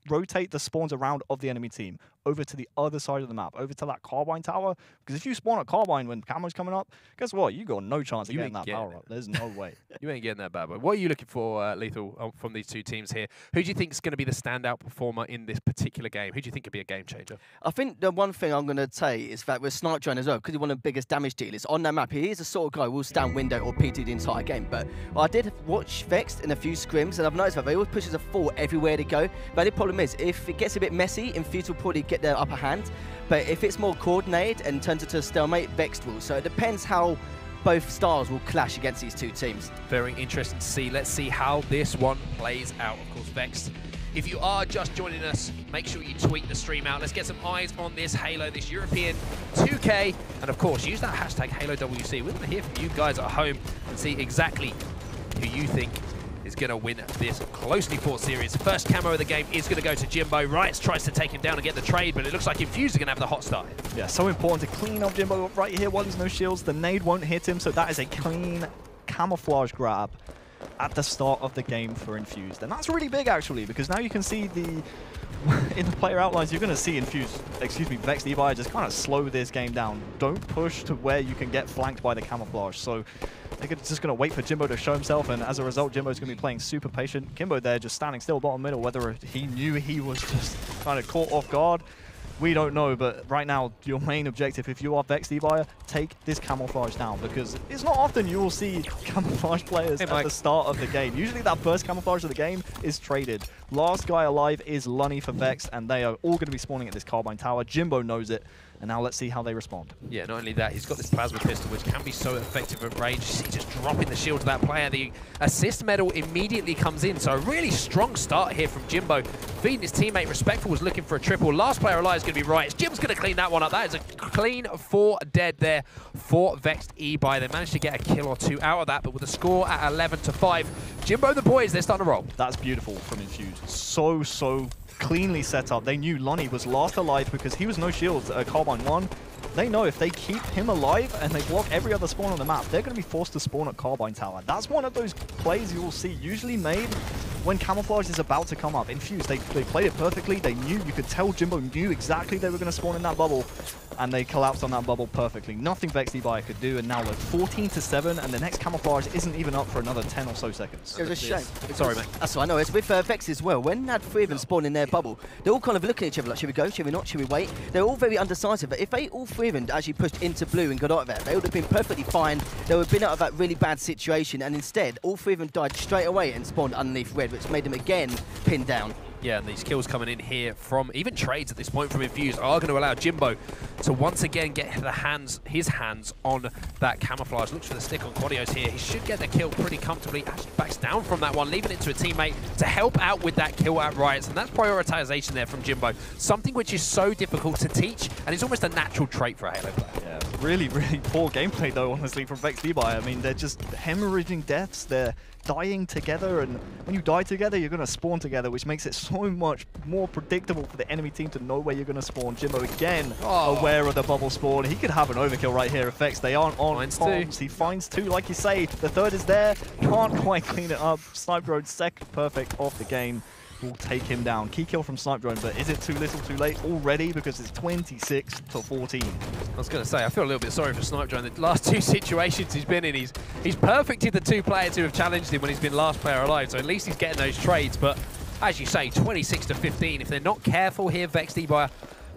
rotate the spawns around of the enemy team over to the other side of the map, over to that Carbine tower. Because if you spawn at Carbine when camo's coming up, guess what? You got no chance of getting that power up. There's no way. You ain't getting that bad boy. What are you looking for, Lethal, from these two teams here? Who do you think is going to be the standout performer in this particular game? Who do you think could be a game changer? I think the one thing I'm going to say is that with Snipe Drone as well, because he's one of the biggest damage dealers on that map, he is the sort of guy who will stand window or PT the entire game. But I did watch Vexed in a few scrims, and I've noticed that they always pushes a 4 everywhere they go. But the problem is, if it gets a bit messy, Infused will probably get the upper hand. But if it's more coordinated and turns into a stalemate, Vexed will. So it depends how both styles will clash against these two teams. Very interesting to see. Let's see how this one plays out. Of course, Vexed, if you are just joining us, make sure you tweet the stream out. Let's get some eyes on this Halo, this European 2K. And of course, use that hashtag HaloWC. We're going to hear from you guys at home and see exactly who you think is going to win this closely fought series. The first camo of the game is going to go to Jimbo. Rights tries to take him down and get the trade, but it looks like Infused are going to have the hot start. Yeah, so important to clean up Jimbo up right here while there's no shields. The nade won't hit him, so that is a clean camouflage grab at the start of the game for Infused. And that's really big, actually, because now you can see the... in the player outlines, you're going to see VEXED.EBUYER just kind of slow this game down. Don't push to where you can get flanked by the camouflage. So they're just going to wait for Jimbo to show himself, and as a result, Jimbo's going to be playing super patient. Kimbo there just standing still bottom middle, whether he knew he was just kind of caught off guard, we don't know. But right now, your main objective, if you are VEXED.EBUYER, take this camouflage down, because it's not often you will see camouflage players at the start of the game. Usually that first camouflage of the game is traded. Last guy alive is Lunny for Vex, and they are all going to be spawning at this Carbine tower. Jimbo knows it, and now let's see how they respond. Yeah, not only that, he's got this plasma pistol, which can be so effective at range. You see just dropping the shield to that player. The assist medal immediately comes in, so a really strong start here from Jimbo. Feeding his teammate. Respectful was looking for a triple. Last player alive is going to be Rights. Jim's going to clean that one up. That is a clean 4 dead there for VEXED.EBUYER. They managed to get a kill or 2 out of that, but with a score at 11-5, Jimbo the boys, they're starting to roll. That's beautiful from Infused. So cleanly set up. They knew Lunny was last alive because he was no shields at Carbine 1. They know if they keep him alive and they block every other spawn on the map, they're going to be forced to spawn at Carbine Tower. That's one of those plays you will see usually made when camouflage is about to come up. Infused, they played it perfectly. They knew, you could tell Jimbo knew exactly they were going to spawn in that bubble, and they collapsed on that bubble perfectly. Nothing VEXED.EBUYER could do, and now we're 14-7, and the next camouflage isn't even up for another 10 or so seconds. It was a shame. Sorry, mate. That's what I know. It's with Vex as well. When had 3 of them spawn in their bubble, they're all kind of looking at each other like, should we go, should we not, should we wait? They're all very undecisive. But if they all 3 of them actually pushed into blue and got out of it, they would have been perfectly fine. They would have been out of that really bad situation, and instead, all 3 of them died straight away and spawned underneath red, which made them again pinned down. Yeah, and these kills coming in here from even trades at this point from Infused are going to allow Jimbo to once again get his hands on that camouflage. Looks for the stick on Quadios here. He should get the kill pretty comfortably. Actually backs down from that one, leaving it to a teammate to help out with that kill at Rights. And that's prioritization there from Jimbo. Something which is so difficult to teach, and it's almost a natural trait for a Halo player. Yeah, really poor gameplay though, honestly, from VEXED.EBUYER. I mean, they're just hemorrhaging deaths. They're dying together, and when you die together, you're going to spawn together, which makes it so much more predictable for the enemy team to know where you're going to spawn. Jimbo again aware of the bubble spawn. He could have an overkill right here. Effects, they aren't on comms. He finds 2, like you say. The 3rd is there. Can't quite clean it up. Snipe Drone, second perfect off the game, will take him down. Key kill from Snipe Drone, but is it too little too late already? Because it's 26-14. I was going to say, I feel a little bit sorry for Snipe Drone. The last 2 situations he's been in, he's perfected the 2 players who have challenged him when he's been last player alive, so at least he's getting those trades. But as you say, 26-15, if they're not careful here, VEXED.EBUYER,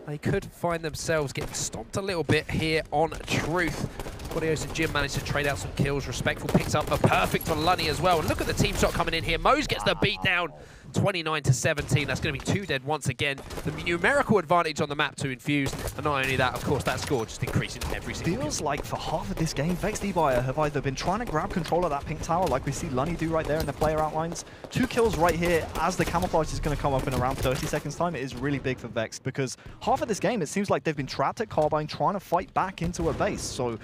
they could find themselves getting stomped a little bit here on Truth. Quadios and Jim managed to trade out some kills. Respectful picks up a perfect on Lunny as well. And look at the team shot coming in here. Mose gets the beat down. 29 to 17. That's going to be 2 dead once again. The numerical advantage on the map to Infused, and not only that, of course, that score just increasing every single Feels like for half of this game, VEXED.EBUYER have either been trying to grab control of that pink tower, like we see Lunny do right there in the player outlines. 2 kills right here as the camouflage is going to come up in around 30 seconds time. It is really big for Vex, because half of this game, it seems like they've been trapped at Carbine trying to fight back into a base. So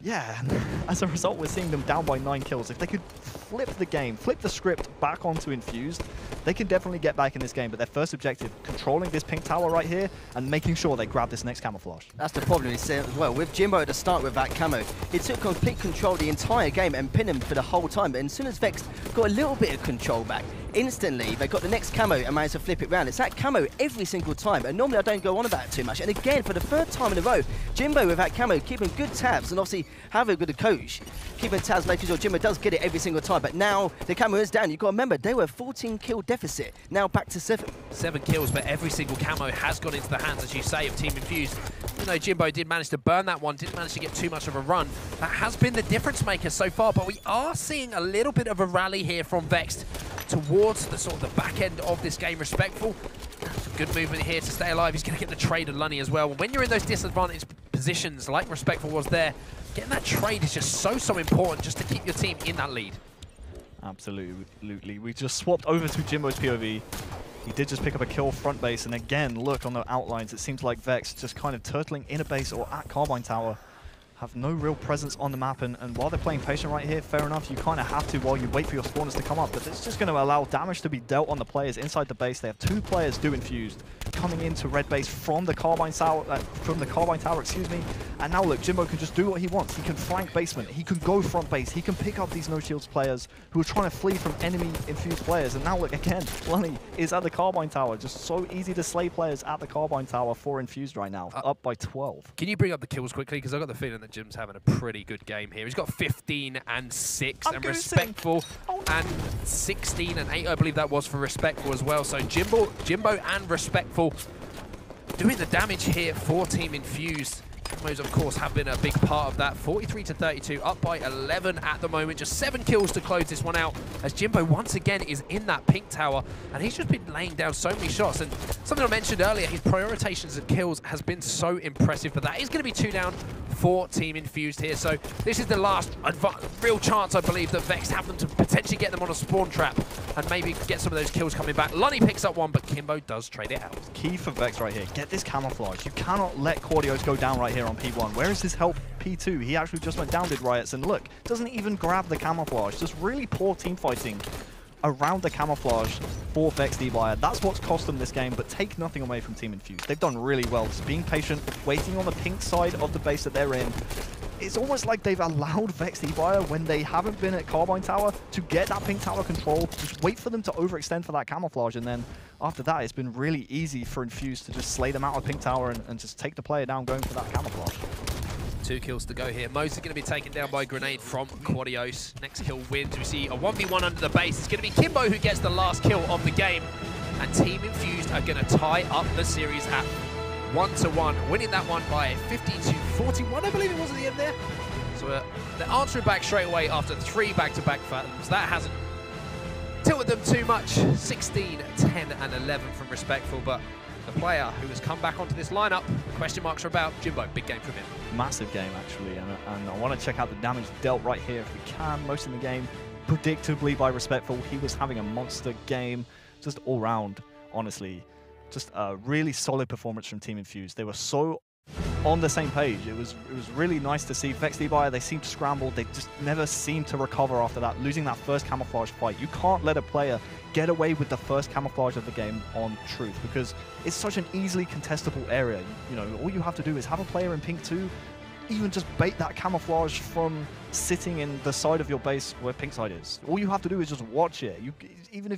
yeah, as a result, we're seeing them down by 9 kills. If they could flip the game, flip the script back onto Infused, they can definitely get back in this game. But their first objective, controlling this pink tower right here and making sure they grab this next camouflage. That's the problem he's saying as well. With Jimbo to start with that camo, he took complete control the entire game and pinned him for the whole time. But as soon as Vex got a little bit of control back, instantly they got the next camo and managed to flip it round. It's that camo every single time, and normally I don't go on about it too much. And again, for the 3rd time in a row, Jimbo with that camo keeping good tabs, and obviously having a good coach keeping tabs, making sure Jimbo does get it every single time. But now the camo is down. You've got to remember, they were a 14 kill deficit, now back to 7. 7 kills, but every single camo has gone into the hands, as you say, of Team Infused. Even though Jimbo did manage to burn that one, didn't manage to get too much of a run, that has been the difference maker so far. But we are seeing a little bit of a rally here from Vexed towards the sort of the back end of this game. Respectful, some good movement here to stay alive. He's going to get the trade of Lunny as well. When you're in those disadvantaged positions like Respectful was there, getting that trade is just so important just to keep your team in that lead. Absolutely. We just swapped over to Jimbo's POV. He did just pick up a kill front base, and again, look on the outlines, it seems like Vex just kind of turtling in a base or at Carbine Tower, have no real presence on the map, and while they're playing patient right here, fair enough, you kind of have to while you wait for your spawners to come up, but it's just going to allow damage to be dealt on the players inside the base. They have 2 players do Infused coming into red base from the Carbine Tower, excuse me, and now look, Jimbo can just do what he wants. He can flank basement, he can go front base, he can pick up these no shields players who are trying to flee from enemy Infused players, and now look again, Lunny is at the Carbine Tower. Just so easy to slay players at the Carbine Tower for Infused right now, up by 12. Can you bring up the kills quickly, because I've got the feeling that Jim's having a pretty good game here. He's got 15 and 6, and Respectful, and 16 and 8, I believe that was for Respectful as well. So Jimbo and Respectful doing the damage here for Team Infused. Camos, of course, have been a big part of that. 43 to 32, up by 11 at the moment. Just 7 kills to close this one out, as Jimbo once again is in that pink tower, and he's just been laying down so many shots. And something I mentioned earlier, his prioritizations of kills has been so impressive, but that is going to be 2 down for Team Infused here. So this is the last real chance, I believe, that Vex have them to potentially get them on a spawn trap and maybe get some of those kills coming back. Lunny picks up one, but Kimbo does trade it out. Key for Vex right here, get this camouflage. You cannot let Cordios go down right here on P1. Where is his help P2? He actually just went down, did Riots, and look, doesn't even grab the camouflage. Just really poor team fighting around the camouflage for VEXED.EBUYER. That's what's cost them this game, but take nothing away from Team Infused. They've done really well, just being patient, waiting on the pink side of the base that they're in. It's almost like they've allowed VEXED.EBUYER, when they haven't been at Carbine Tower, to get that pink tower control, just wait for them to overextend for that camouflage, and then after that, it's been really easy for Infused to just slay them out of pink tower and just take the player down going for that camouflage. 2 kills to go here. Mose is going to be taken down by a grenade from Quadios. Next kill wins. We see a 1v1 under the base. It's going to be Kimbo who gets the last kill of the game. And Team Infused are going to tie up the series at 1-1, winning that one by 50-41, I believe it was at the end there. So they're answering back straight away after 3 back-to-back fathoms. That hasn't tilted them too much. 16, 10, and 11 from Respectful, but the player who has come back onto this lineup, the question marks are about Jimbo. Big game from him. Massive game, actually, and I want to check out the damage dealt right here if we can. Most in the game, predictably by Respectful. He was having a monster game, just all round, honestly. Just a really solid performance from Team Infused. They were so on the same page. It was really nice to see. VEXED.EBUYER, they seemed scrambled. They just never seemed to recover after that, losing that first camouflage fight. You can't let a player get away with the first camouflage of the game on Truth, because it's such an easily contestable area. You know, all you have to do is have a player in pink 2, even just bait that camouflage from sitting in the side of your base where pink side is. All you have to do is just watch it. Even if